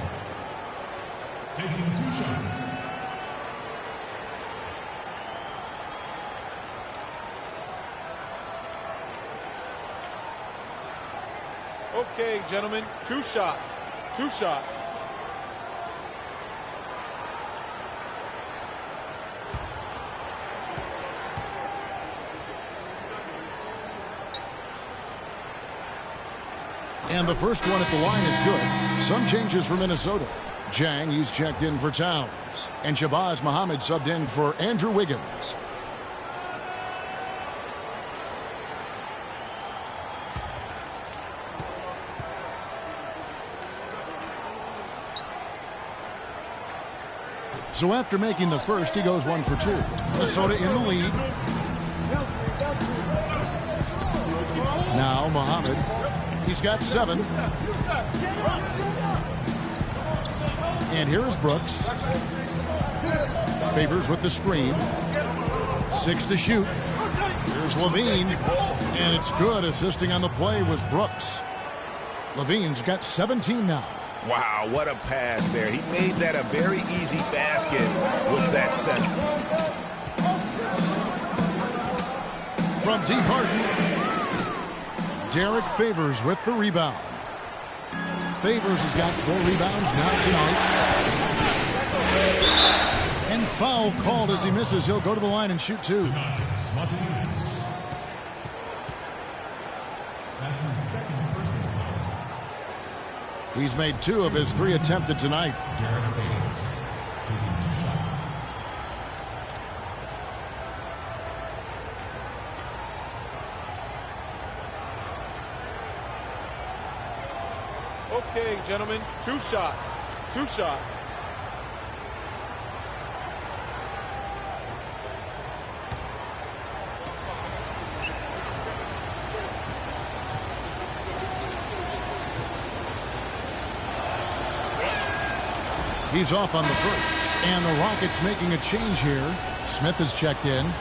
taking 2 shots. Okay, gentlemen, 2 shots. 2 shots. And the first one at the line is good. Some changes for Minnesota. Jang, he's checked in for Towns. And Shabazz Muhammad subbed in for Andrew Wiggins. So after making the first, he goes 1 for 2. Minnesota in the lead. Now Muhammad. He's got 7. And here's Brooks. Favors with the screen. 6 to shoot. Here's Levine. And it's good. Assisting on the play was Brooks. Levine's got 17 now. Wow, what a pass there. He made that a very easy basket with that set. From deep Harden. Derek Favors with the rebound. Favors has got 4 rebounds now tonight. And foul called as he misses. He'll go to the line and shoot 2. That's his 2nd personal foul. He's made 2 of his 3 attempted tonight. Derek Favors taking 2 shots. Okay, gentlemen, 2 shots. 2 shots. He's off on the first. And the Rockets making a change here. Smith is checked in.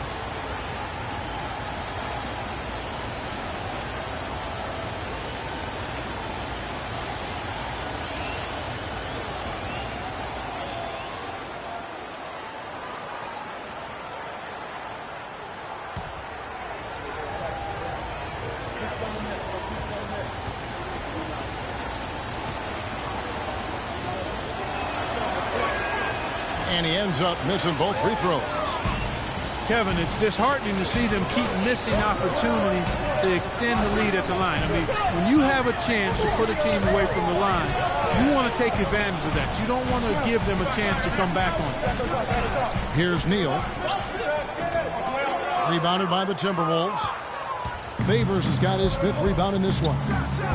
And he ends up missing both free throws. Kevin, it's disheartening to see them keep missing opportunities to extend the lead at the line. I mean, when you have a chance to put a team away from the line, you want to take advantage of that. You don't want to give them a chance to come back on it. Here's Neal. Rebounded by the Timberwolves. Favors has got his 5th rebound in this one.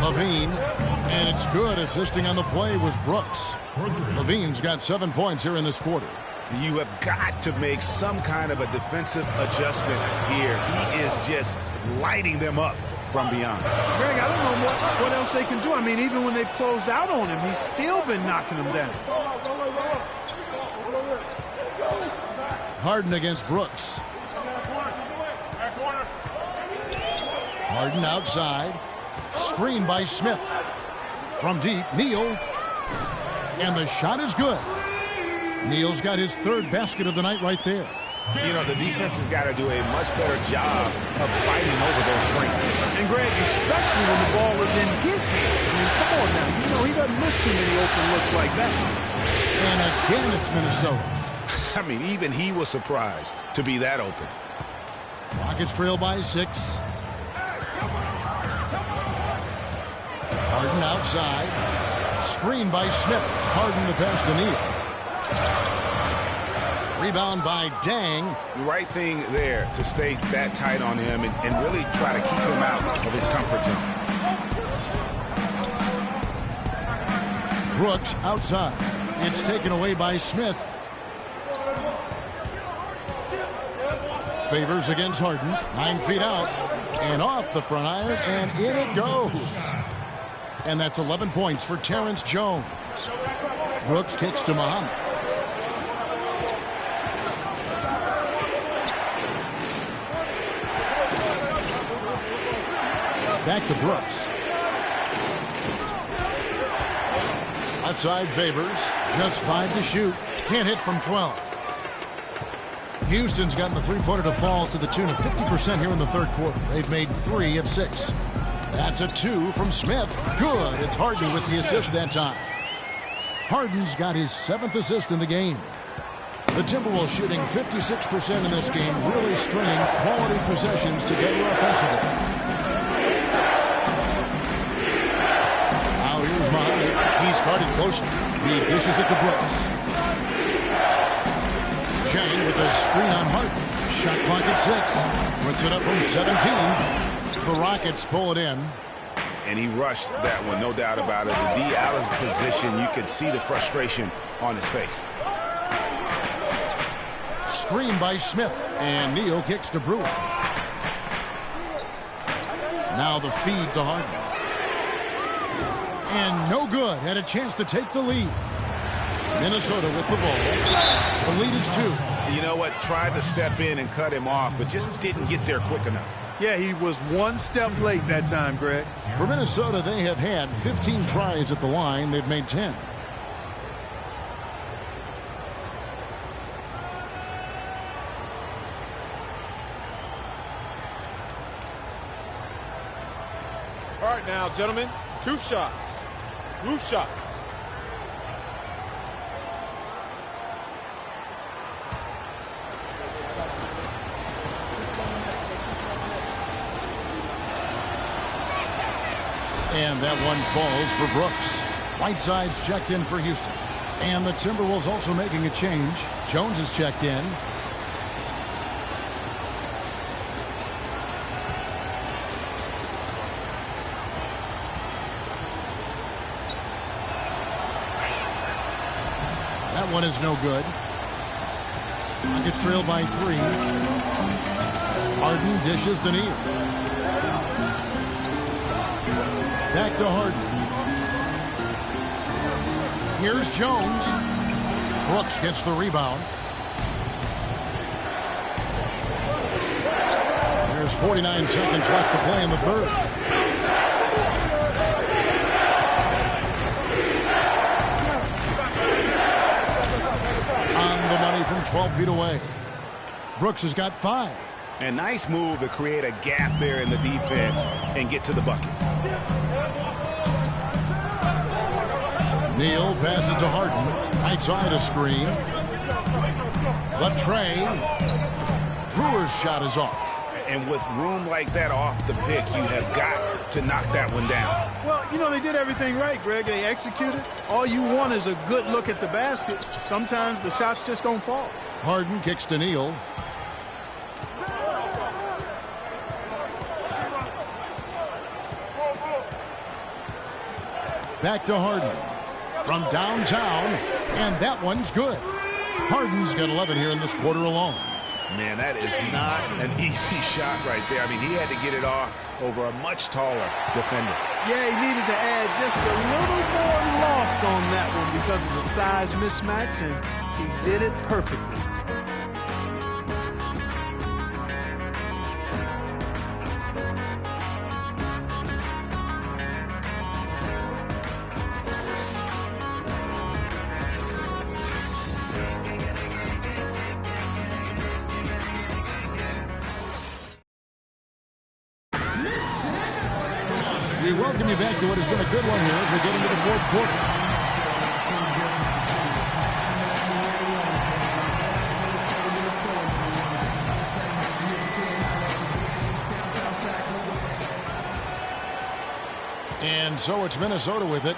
Levine, and it's good. Assisting on the play was Brooks. Levine's got 7 points here in this quarter. You have got to make some kind of a defensive adjustment here. He is just lighting them up from beyond. Greg, I don't know what else they can do. I mean, even when they've closed out on him, he's still been knocking them down. Harden against Brooks. Harden outside. Screen by Smith. From deep, Neal. And the shot is good. Neal's got his 3rd basket of the night right there. You know, the defense has got to do a much better job of fighting over those screens. And Greg, especially when the ball is in his hands. I mean, come on now. You know, he doesn't miss too many open looks like that. And again, it's Minnesota. I mean, even he was surprised to be that open. Rockets trail by 6. Harden outside. Screen by Smith. Harden the pass to Neal. Rebound by Dang. The right thing there to stay that tight on him and really try to keep him out of his comfort zone. Brooks outside. It's taken away by Smith. Favors against Harden. 9 feet out. And off the front iron. And in it goes. And that's 11 points for Terrence Jones. Brooks kicks to Muhammad. Back to Brooks. Outside Favors. Just 5 to shoot. Can't hit from 12. Houston's gotten the three-pointer to fall to the tune of 50% here in the 3rd quarter. They've made 3 of 6. That's a 2 from Smith. Good. It's Harden with the assist that time. Harden's got his 7th assist in the game. The Timberwolves shooting 56% in this game, really stringing quality possessions together offensively. Now here's Muhammad. He's guarded closely. He dishes it to Brooks. Chang with a screen on Harden. Shot clock at 6. Puts it up from 17. The Rockets pull it in. And he rushed that one, no doubt about it. The D out of position, you could see the frustration on his face. Screen by Smith, and Neal kicks to Brewer. Now the feed to Harden. And no good. Had a chance to take the lead. Minnesota with the ball. The lead is 2. You know what? Tried to step in and cut him off, but just didn't get there quick enough. Yeah, he was 1 step late that time, Greg. For Minnesota, they have had 15 tries at the line. They've made 10. All right now, gentlemen, 2 shots. Loose shots. And that one falls for Brooks. Whiteside's checked in for Houston. And the Timberwolves also making a change. Jones is checked in. That one is no good. Rockets trail by 3. Harden dishes to Neal. Back to Harden. Here's Jones. Brooks gets the rebound. There's 49 seconds left to play in the 3rd. On the money from 12 feet away. Brooks has got 5. A nice move to create a gap there in the defense and get to the bucket. Neal passes to Harden. Right side a screen. The tray. Brewer's shot is off. And with room like that off the pick, you have got to knock that one down. Well, you know, they did everything right, Greg. They executed. All you want is a good look at the basket. Sometimes the shots just don't fall. Harden kicks to Neal. Back to Harden. From downtown, and that one's good. Harden's got 11 here in this quarter alone. Man, that is not an easy shot right there. I mean, he had to get it off over a much taller defender. Yeah, he needed to add just a little more loft on that one because of the size mismatch, and he did it perfectly. We welcome you back to what has been a good one here as we get into the fourth quarter. And so it's Minnesota with it.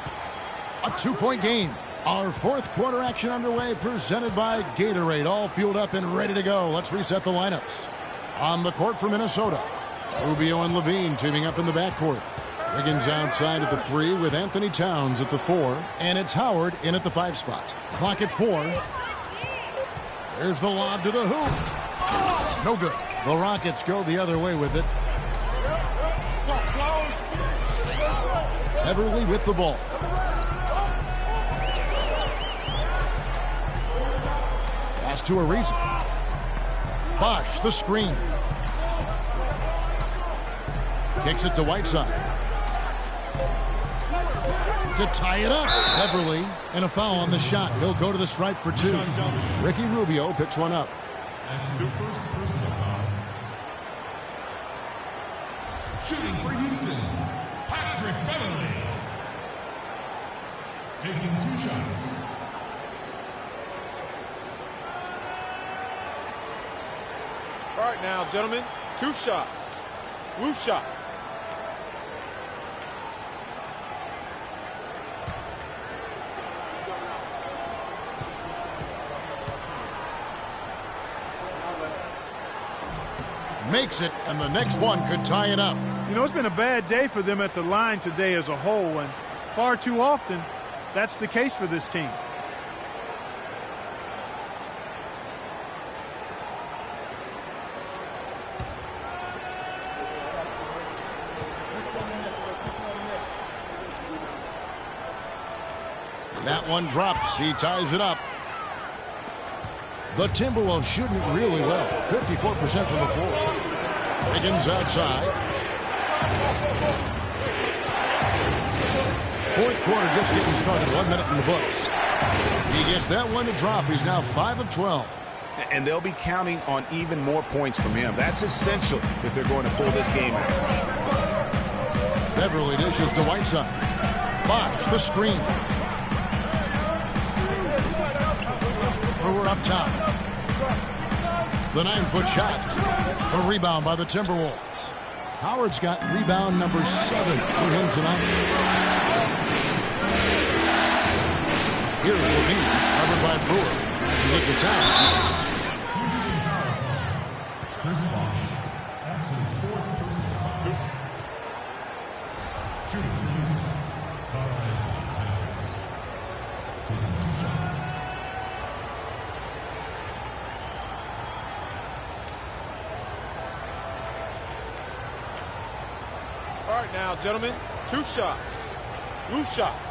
A 2-point game. Our fourth quarter action underway, presented by Gatorade. All fueled up and ready to go. Let's reset the lineups. On the court for Minnesota, Rubio and Levine teaming up in the backcourt. Wiggins outside at the 3 with Anthony Towns at the 4. And it's Howard in at the 5 spot. Clock at 4. There's the lob to the hoop. No good. The Rockets go the other way with it. Everly with the ball. Pass to Ariza. Bosh, the screen. Kicks it to Whiteside. To tie it up. Beverly, and a foul on the shot. He'll go to the stripe for 2. Ricky Rubio picks one up. That's the first personal foul. Shooting for Houston, Patrick Beverly. Taking 2 shots. All right now, gentlemen, 2 shots. Woo shots. Makes it, and the next one could tie it up. You know, it's been a bad day for them at the line today as a whole, and far too often, that's the case for this team. That one drops. He ties it up. The Timberwolves shooting really well. 54% from the floor. Wiggins outside. Fourth quarter just getting started. 1 minute in the books. He gets that one to drop. He's now 5 of 12. And they'll be counting on even more points from him. That's essential if they're going to pull this game out. Beverly dishes to Whiteside. Bosh, the screen. Brewer up top. The 9-foot shot. A rebound by the Timberwolves. Howard's got rebound number 7 for him tonight. Here's Levine, covered by Brewer. This is it to Towns. Chris Bosh. That's his 4th personal foul. Shooting for Houston, Karl-Anthony Towns. Taking 2 shots. All right now, gentlemen, 2 shots. Woo shots.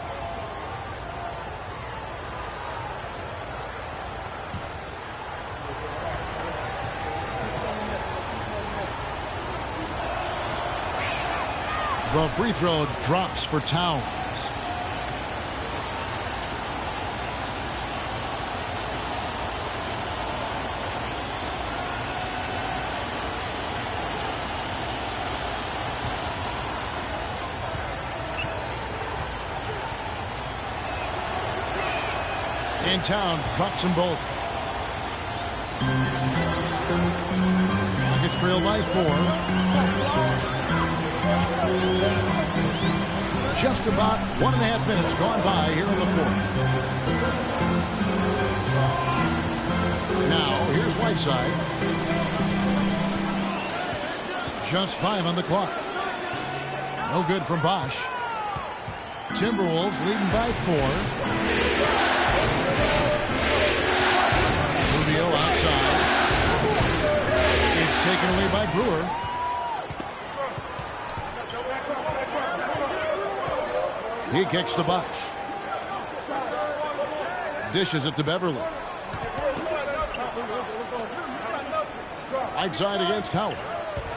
The free throw drops for Towns. And Towns drops them both. Rockets trail by 4. Just about 1.5 minutes gone by here in the fourth. Now, here's Whiteside. Just 5 on the clock. No good from Bosch. Timberwolves leading by 4. Rubio outside. It's taken away by Brewer. He kicks to Bosch. Dishes it to Beverly. Whiteside against Howard.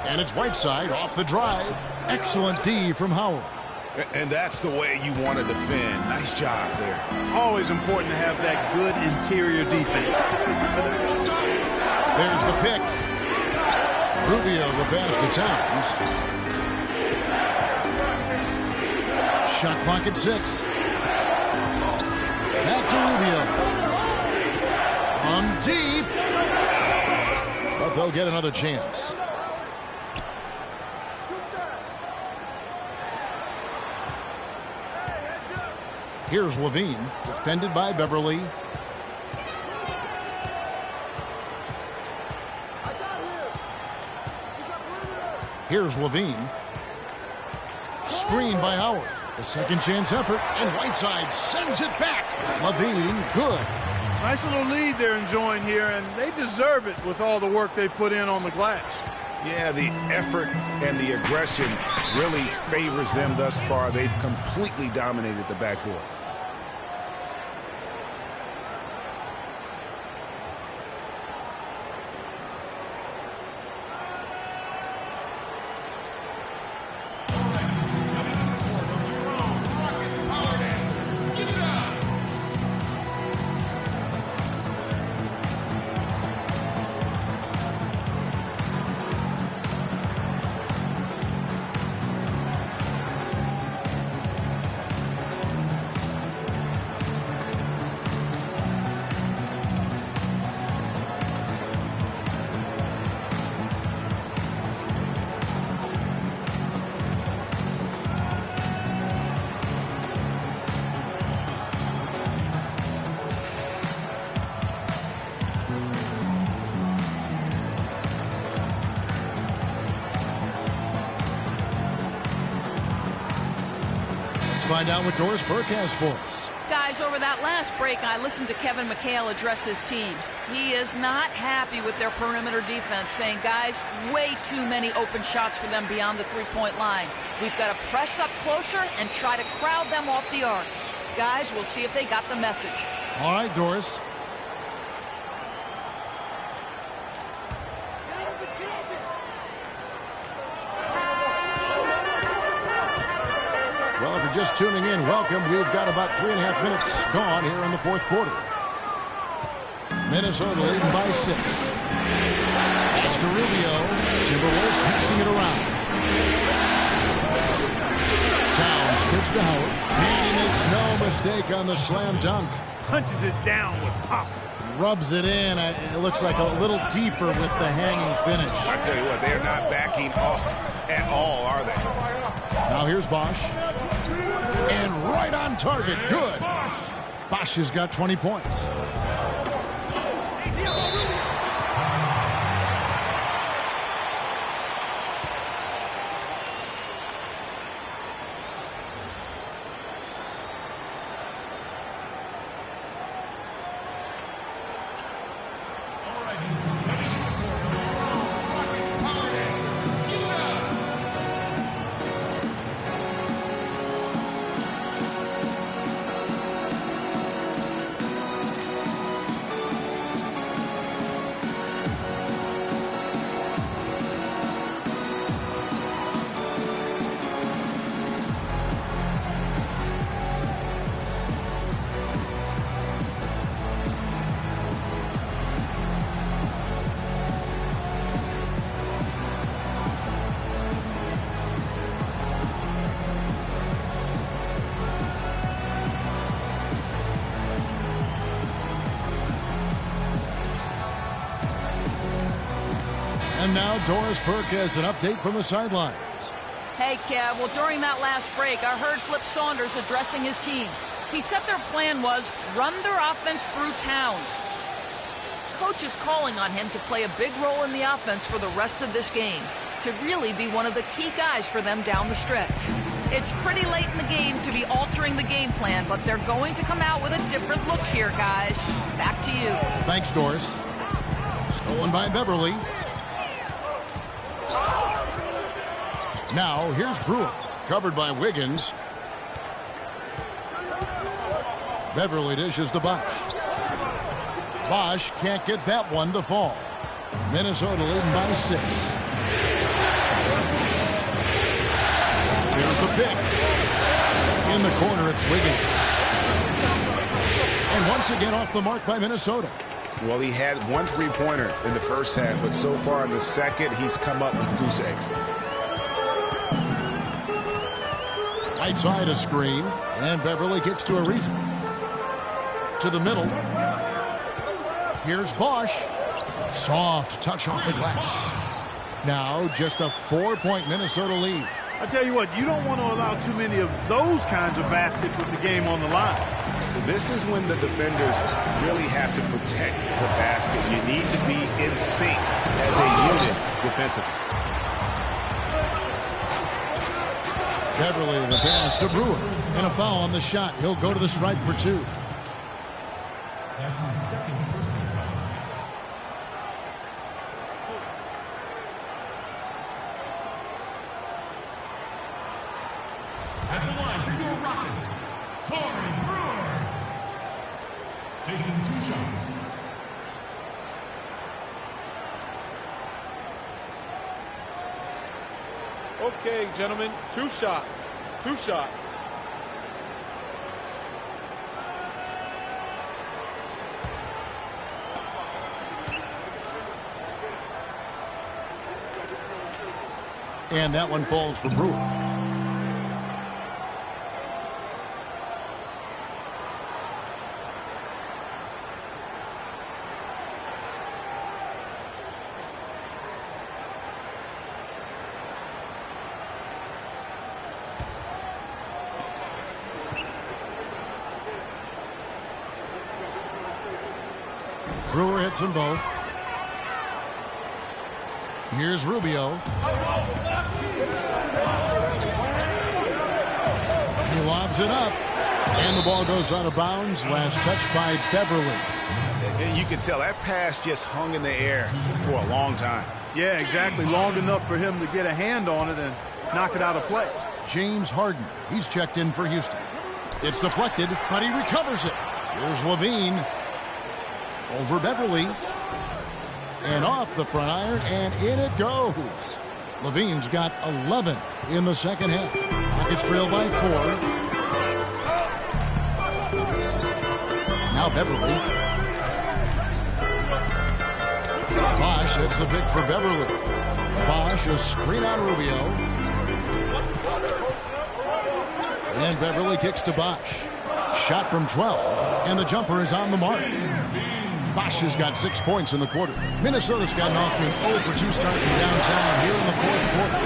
And it's Whiteside off the drive. Excellent D from Howard. And that's the way you want to defend. Nice job there. Always important to have that good interior defense. There's the pick. Rubio the pass to Towns. Shot clock at 6. Back to Rubio. On deep. But they'll get another chance. Here's Levine, defended by Beverly. Here's Levine. Screened by Howard. The second chance effort, and Whiteside sends it back. Levine, good. Nice little lead they're enjoying here, and they deserve it with all the work they put in on the glass. Yeah, the effort and the aggression really favors them thus far. They've completely dominated the backboard. Find out what Doris Burke has for us. Guys, over that last break, I listened to Kevin McHale address his team. He is not happy with their perimeter defense, saying, guys, way too many open shots for them beyond the three-point line. We've got to press up closer and try to crowd them off the arc. Guys, we'll see if they got the message. All right, Doris. Well, if you're just tuning in, welcome. We've got about 3.5 minutes gone here in the fourth quarter. Minnesota leading by 6. That's to Rubio. Timberwolves passing it around. Towns kicks to Howard. He makes no mistake on the slam dunk. Punches it down with pop. Rubs it in. It looks like a little deeper with the hanging finish. I tell you what, they're not backing off at all, are they? Now here's Bosch. And right on target. Good. Bosch has got 20 points. And now Doris Burke has an update from the sidelines. Hey, Kev. Well, during that last break, I heard Flip Saunders addressing his team. He said their plan was run their offense through Towns. Coach is calling on him to play a big role in the offense for the rest of this game, to really be one of the key guys for them down the stretch. It's pretty late in the game to be altering the game plan, but they're going to come out with a different look here, guys. Back to you. Thanks, Doris. Stolen by Beverly. Now, here's Brewer, covered by Wiggins. Beverly dishes to Bosch. Bosch can't get that one to fall. Minnesota leading by 6. Here's the pick. In the corner, it's Wiggins. And once again off the mark by Minnesota. Well, he had one three-pointer in the first half, but so far in the second, he's come up with goose eggs. Right side a screen, and Beverly gets to Ariza. To the middle. Here's Bosch. Soft touch off the glass. Now just a 4-point Minnesota lead. I tell you what, you don't want to allow too many of those kinds of baskets with the game on the line. This is when the defenders really have to protect the basket. You need to be in sync as a unit defensively. Beverly the pass to Brewer. And a foul on the shot. He'll go to the stripe for 2. That's his second personal foul. At the line for your Rockets, Corey Brewer. Taking 2 shots. Okay, gentlemen, 2 shots. 2 shots. And that one falls for Brewer. Brewer hits them both. Here's Rubio. He lobs it up. And the ball goes out of bounds. Last touch by Beverly. You can tell that pass just hung in the air for a long time. Yeah, exactly. Long enough for him to get a hand on it and knock it out of play. James Harden. He's checked in for Houston. It's deflected, but he recovers it. Here's Levine. Over Beverly. And off the front iron, and in it goes. Levine's got 11 in the second half. Rockets trail by 4. Now Beverly. Bosch hits the pick for Beverly. Bosch, a screen on Rubio. And Beverly kicks to Bosch. Shot from 12, and the jumper is on the mark. Bosch has got 6 points in the quarter. Minnesota's gotten off to an 0 for 2 start from downtown here in the fourth quarter.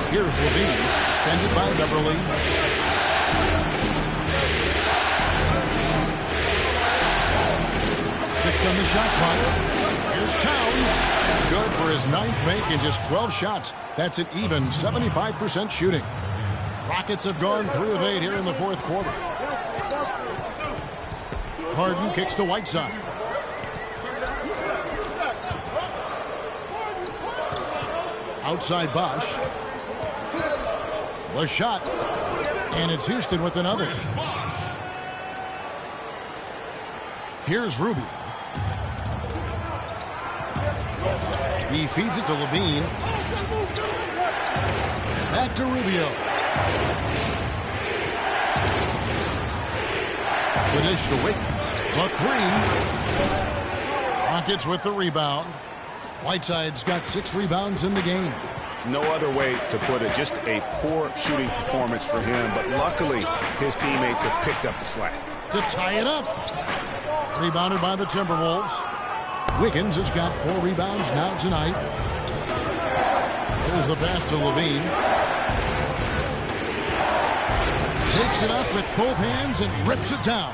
Here's Levine, defended by Beverly. Six on the shot clock. Here's Towns. Good for his 9th make in just 12 shots. That's an even 75% shooting. Rockets have gone 3 of 8 here in the fourth quarter. Harden kicks to Whiteside. Outside Bosch. The shot. And it's Houston with another. Here's Rubio. He feeds it to Levine. Back to Rubio. The dish to Wiggins. The 3. Rockets with the rebound. Whiteside's got 6 rebounds in the game. No other way to put it. Just a poor shooting performance for him. But luckily, his teammates have picked up the slack. To tie it up. Rebounded by the Timberwolves. Wiggins has got 4 rebounds now tonight. Here's the pass to Levine. Takes it up with both hands and rips it down.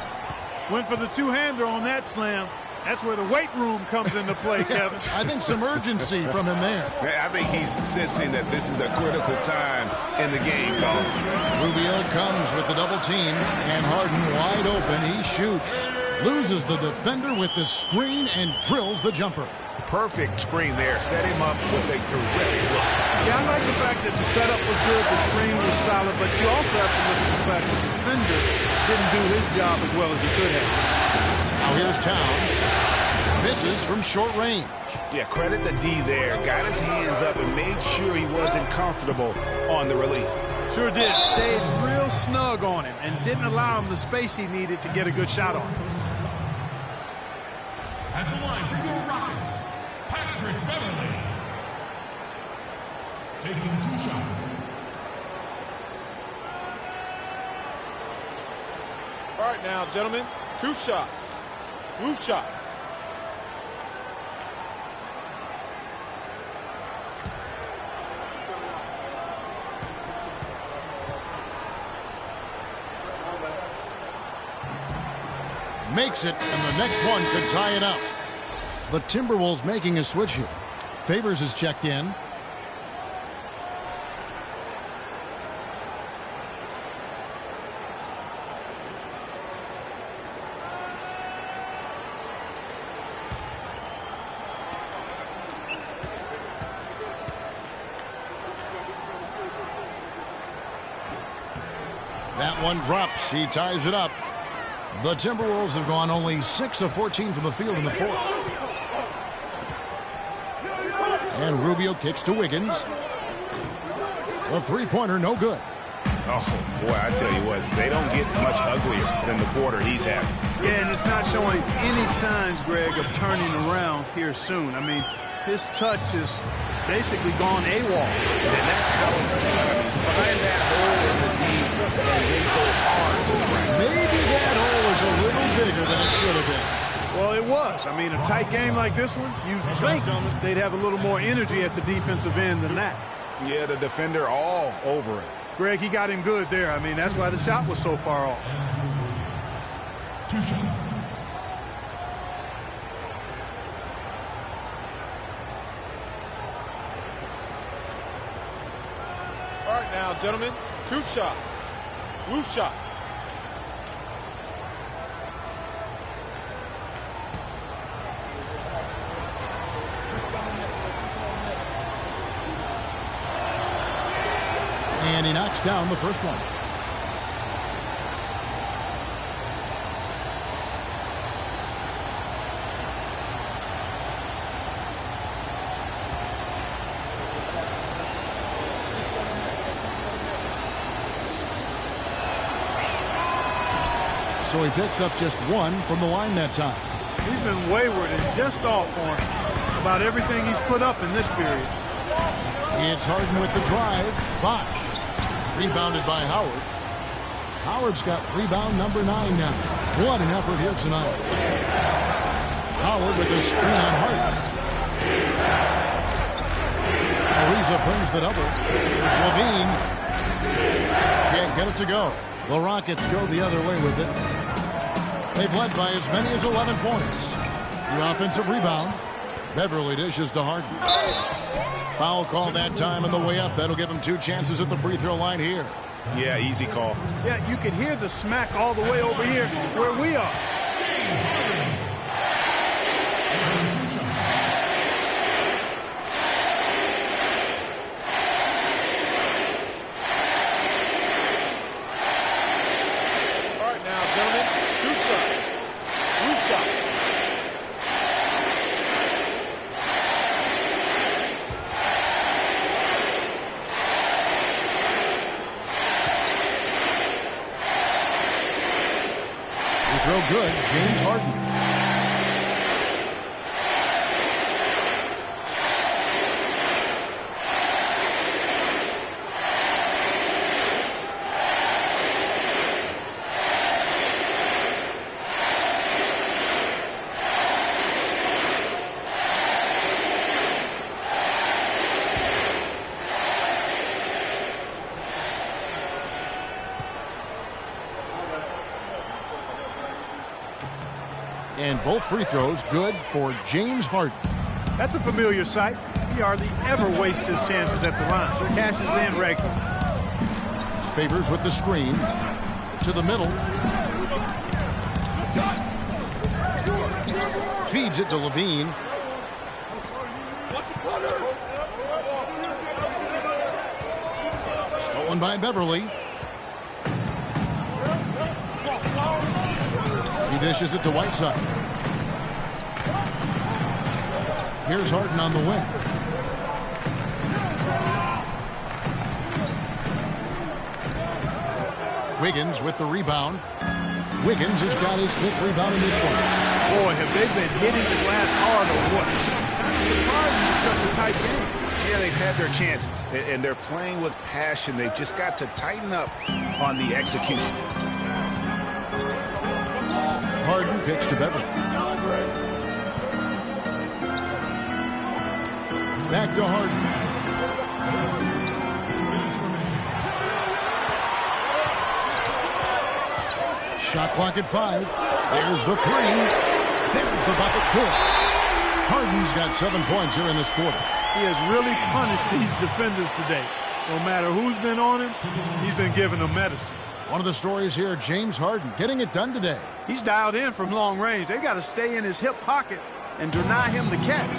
Went for the two-hander on that slam. That's where the weight room comes into play, Kevin. I think some urgency from him there. I think he's sensing that this is a critical time in the game, fellas. Rubio comes with the double team, and Harden wide open. He shoots. Loses the defender with the screen and drills the jumper. Perfect screen there. Set him up with a terrific look. Yeah, I like the fact that the setup was good, the screen was solid, but you also have to look at the fact that the defender didn't do his job as well as he could have. Now here's Towns. Misses from short range. Yeah, credit the D there. Got his hands up and made sure he wasn't comfortable on the release. Sure did. Stayed real snug on him and didn't allow him the space he needed to get a good shot on him. At the line for your Rockets, Patrick Beverly. Taking 2 shots. All right now, gentlemen, 2 shots. Blue shots. Makes it, and the next one could tie it up. The Timberwolves making a switch here. Favors is checked in. That one drops. He ties it up. The Timberwolves have gone only 6 of 14 from the field in the fourth. And Rubio kicks to Wiggins. The three-pointer, no good. Oh, boy, I tell you what, they don't get much uglier than the quarter he's having. Yeah, and it's not showing any signs, Greg, of turning around here soon. I mean, his touch is basically gone AWOL. And that's how it's done. I mean, find that hole in the deep and then go hard to the right. Maybe that hole was a little bigger than it should have been. Well, it was. I mean, a tight game like this one, you'd think they'd have a little more energy at the defensive end than that. Yeah, the defender all over it. Greg, he got him good there. I mean, that's why the shot was so far off. 2 shots. All right now, gentlemen, 2 shots. Blue shots. And he knocks down the first one. So he picks up just 1 from the line that time. He's been wayward and just off on about everything he's put up in this period. It's Harden with the drive. Bosh. Rebounded by Howard. Howard's got rebound number 9 now. What an effort here tonight. Howard with a screen on Harden. Ariza brings the double. Here's Levine. Can't get it to go. The Rockets go the other way with it. They've led by as many as 11 points. The offensive rebound. Beverly dishes to Harden. Foul call that time on the way up. That'll give him 2 chances at the free throw line here. Yeah, easy call. Yeah, you could hear the smack all the way over here where we are. All right now, gentlemen, 2 shots. Blue shots. Throw good, James Harden. And both free throws good for James Harden. That's a familiar sight. He hardly ever wastes his chances at the line, so he cashes in regularly. Favors with the screen. To the middle. Feeds it to Levine. Stolen by Beverly. He dishes it to Whiteside. Here's Harden on the wing. Wiggins with the rebound. Wiggins has got his 5th rebound in this one. Boy, have they been hitting the glass hard or what? I'm surprised it's such a tight game. Yeah, they've had their chances, and they're playing with passion. They've just got to tighten up on the execution. Harden pitch to Beverly. Back to Harden. Shot clock at 5. There's the 3. There's the bucket. Good. Harden's got 7 points here in this quarter. He has really punished these defenders today. No matter who's been on him, he's been giving them medicine. One of the stories here, James Harden getting it done today. He's dialed in from long range. They got to stay in his hip pocket and deny him the catch.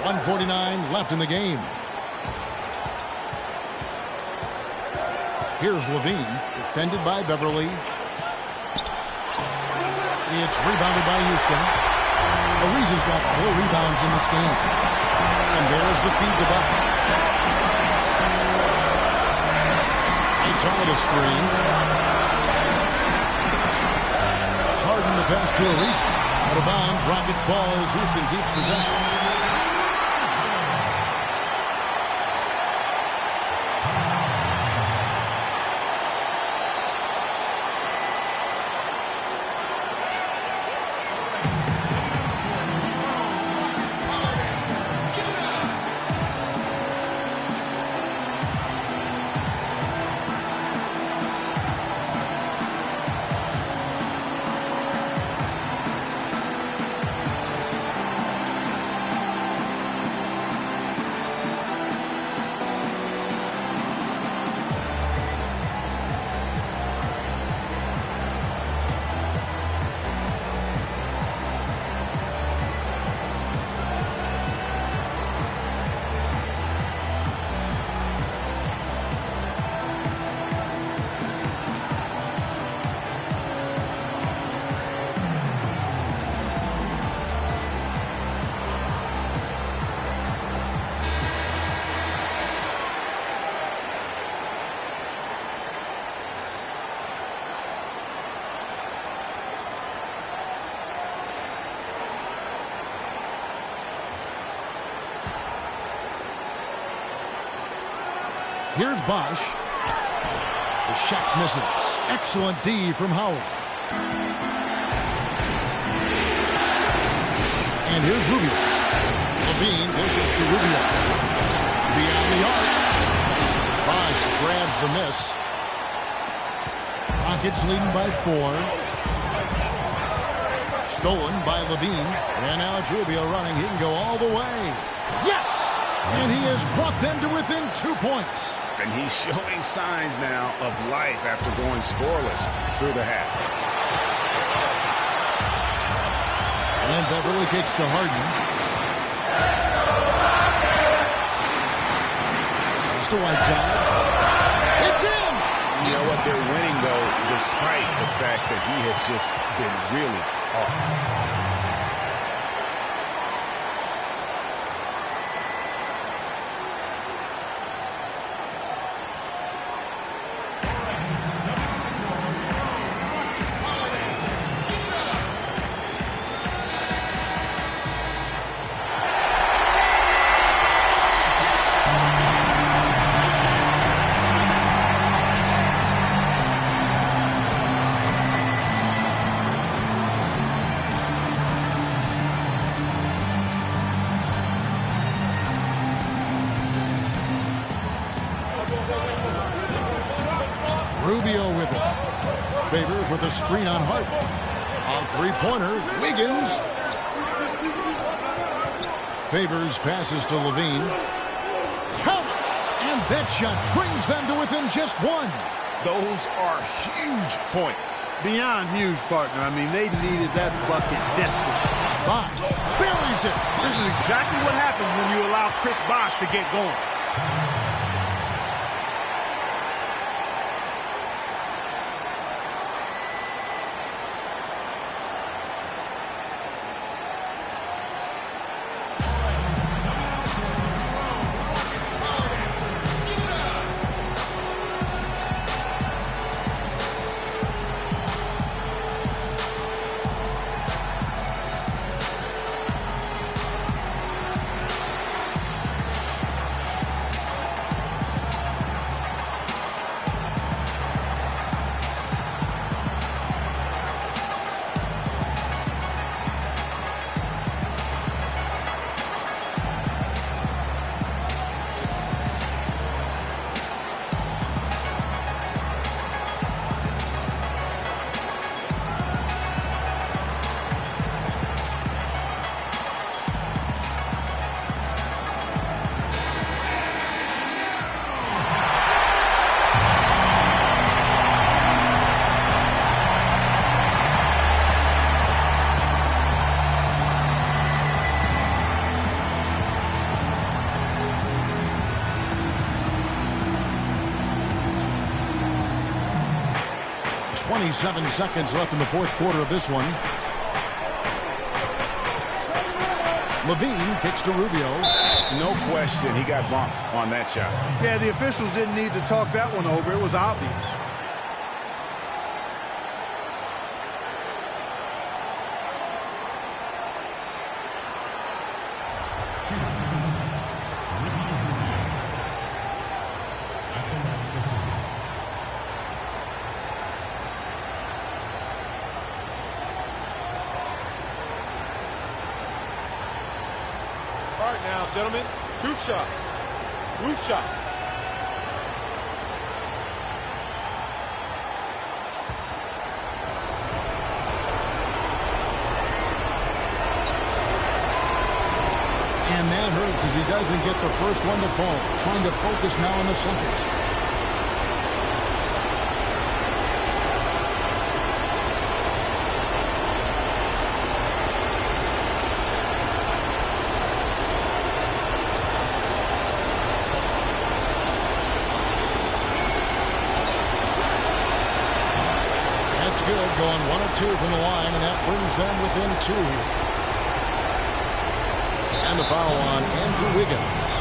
.149 left in the game. Here's Levine, defended by Beverly. It's rebounded by Houston. Ariza's got 4 rebounds in this game. And there's the feed to Buck. Outside the screen. Harden the pass to Ariza. Out of bounds, Rockets ball as Houston keeps possession. Here's Bosch. The shot misses. Excellent D from Howard. And here's Rubio. Levine dishes to Rubio. Beyond the arc. Bosch grabs the miss. Rockets leading by 4. Stolen by Levine. And now it's Rubio running. He can go all the way. Yes! And he has brought them to within 2 points. And he's showing signs now of life after going scoreless through the half. And Beverly kicks to Harden. It's to Whiteside. It's in! You know what? They're winning, though, despite the fact that he has just been really off. Rubio with it. Favors with a screen on Hart. On three-pointer, Wiggins. Favors passes to Levine. Count it! And that shot brings them to within just one. Those are huge points. Beyond huge, partner. I mean, they needed that bucket desperately. Bosh buries it. This is exactly what happens when you allow Chris Bosh to get going. .27 seconds left in the fourth quarter of this one. Levine kicks to Rubio. No question, he got bumped on that shot. Yeah, the officials didn't need to talk that one over. It was obvious. All right now, gentlemen, 2 shots. Roof shots. And that hurts as he doesn't get the first one to fall. Trying to focus now on the second. Good, going 1 of 2 from the line, and that brings them within 2 here. And the foul on Andrew Wiggins.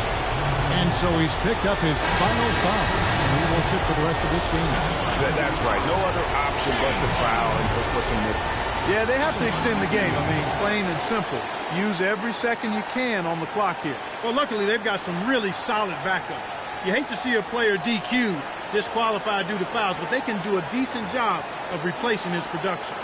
And so he's picked up his final foul, and he will sit for the rest of this game. That's right. No other option but to foul and hope for some misses. Yeah, they have to extend the game. I mean, plain and simple. Use every second you can on the clock here. Well, luckily, they've got some really solid backup. You hate to see a player DQ'd, disqualified due to fouls, but they can do a decent job of replacing his production.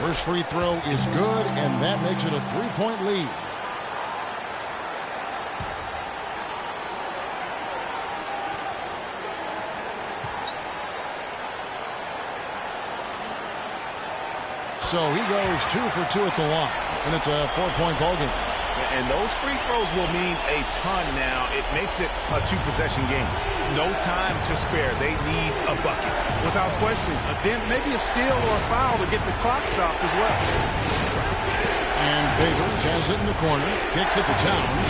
First free throw is good, and that makes it a 3-point lead. so he goes 2 for 2 at the line, and it's a 4-point ball game. And those free throws will mean a ton now. It makes it a 2-possession game. No time to spare. They need a bucket. Without question. Then maybe a steal or a foul to get the clock stopped as well. And Favors has it in the corner. Kicks it to Towns.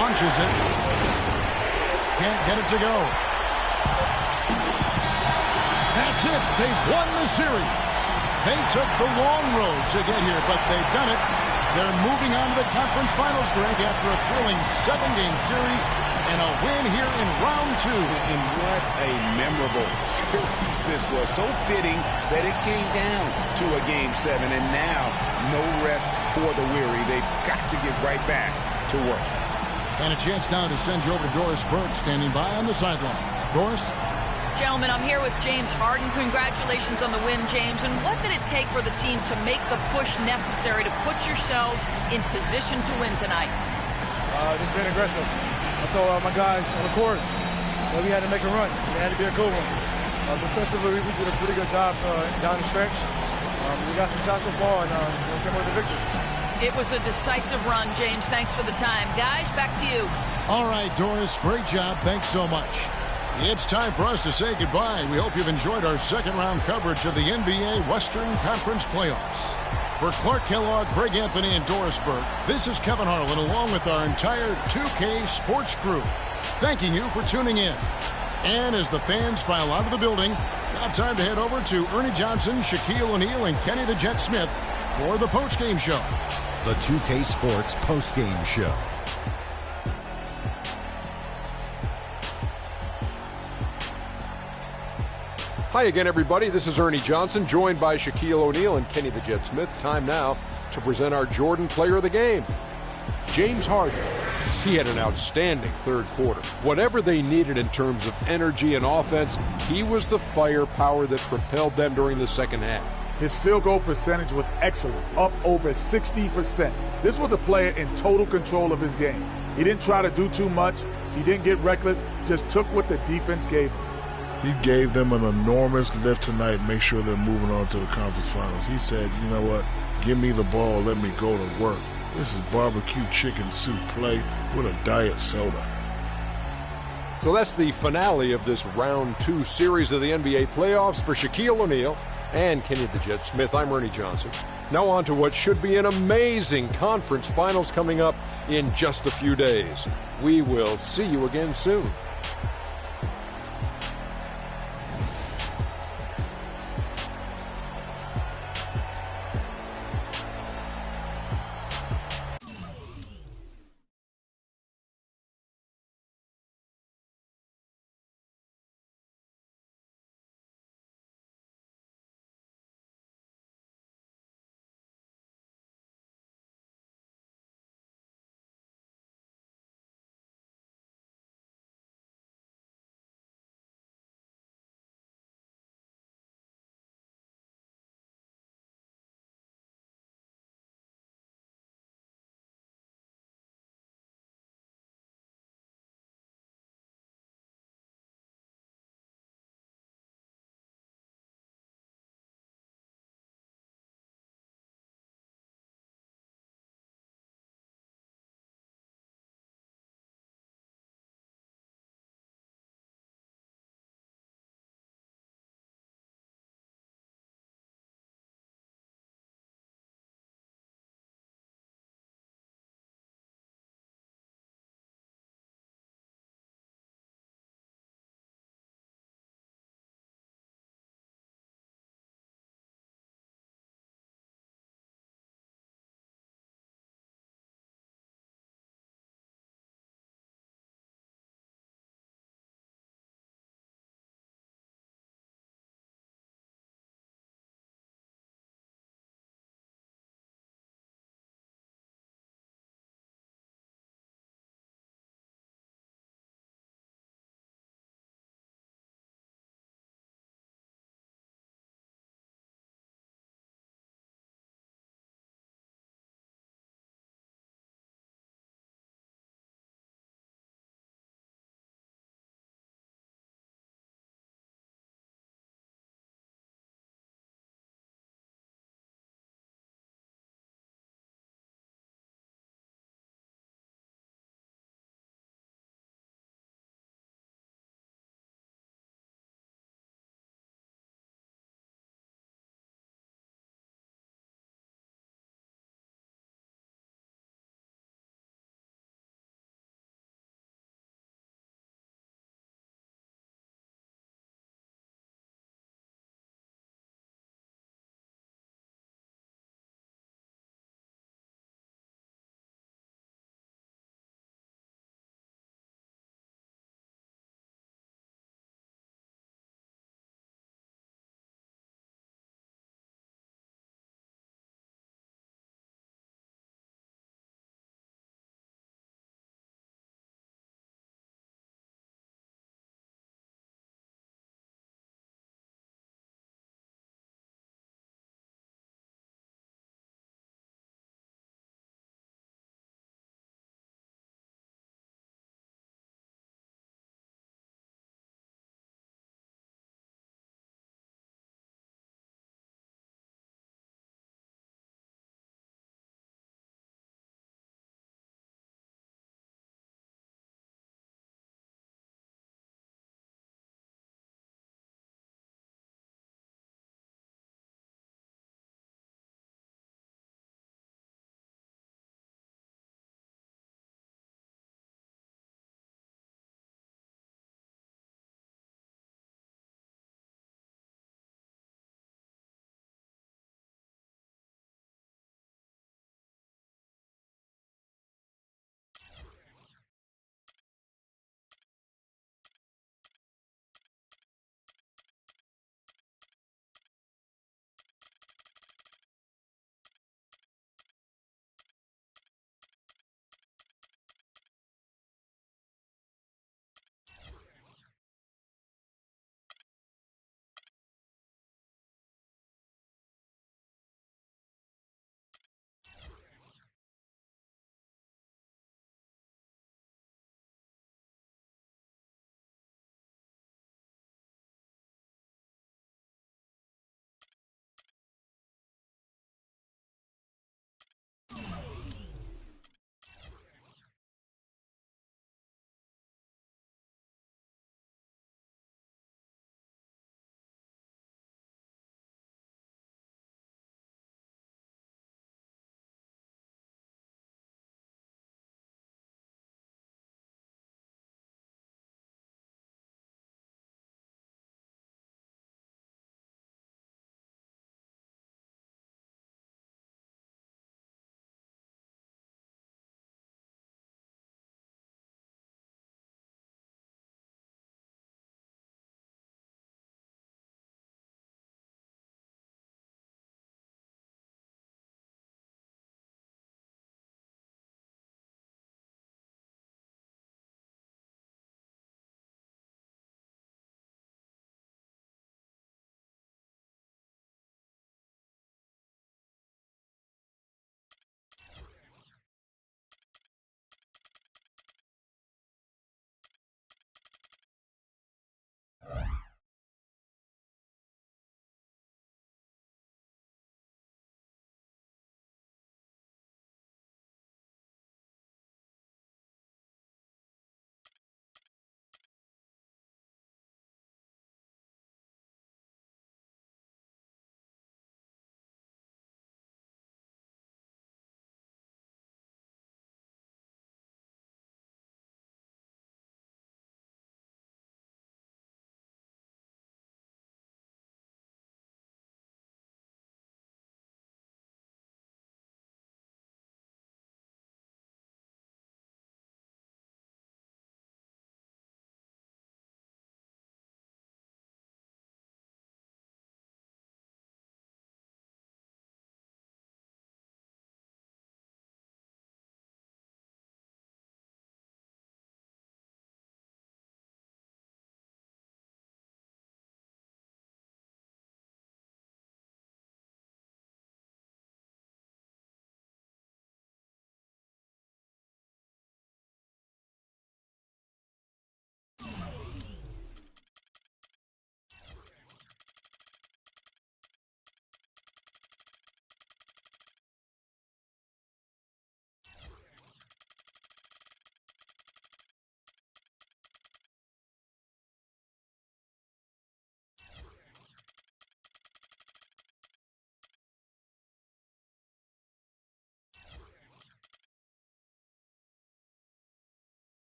Launches it. Can't get it to go. That's it. They've won the series. They took the long road to get here, but they've done it. They're moving on to the conference finals, Greg, after a thrilling 7-game series and a win here in round 2. And what a memorable series this was. So fitting that it came down to a Game 7, and now no rest for the weary. They've got to get right back to work. And a chance now to send you over to Doris Burke, standing by on the sideline. Doris? Gentlemen, I'm here with James Harden. Congratulations on the win, James. And what did it take for the team to make the push necessary to put yourselves in position to win tonight? Just being aggressive. I told my guys on the court that we had to make a run. It had to be a good one. Defensively, we did a pretty good job down the stretch. We got some shots to fall, and we came with the victory. It was a decisive run, James. Thanks for the time. Guys, back to you. All right, Doris, great job. Thanks so much. It's time for us to say goodbye. We hope you've enjoyed our second-round coverage of the NBA Western Conference Playoffs. For Clark Kellogg, Greg Anthony, and Doris Burke, this is Kevin Harlan along with our entire 2K Sports crew, thanking you for tuning in. And as the fans file out of the building, now time to head over to Ernie Johnson, Shaquille O'Neal, and Kenny the Jet Smith for the postgame show. The 2K Sports postgame show. Hi again, everybody. This is Ernie Johnson, joined by Shaquille O'Neal and Kenny the Jet Smith. Time now to present our Jordan Player of the Game, James Harden. He had an outstanding third quarter. Whatever they needed in terms of energy and offense, he was the firepower that propelled them during the second half. His field goal percentage was excellent, up over 60%. This was a player in total control of his game. He didn't try to do too much. He didn't get reckless, just took what the defense gave him. He gave them an enormous lift tonight, make sure they're moving on to the conference finals. He said, you know what, give me the ball, let me go to work. This is barbecue chicken soup play with a diet soda. So that's the finale of this round 2 series of the NBA playoffs. For Shaquille O'Neal and Kenny the Jet Smith, I'm Ernie Johnson. Now on to what should be an amazing conference finals coming up in just a few days. We will see you again soon.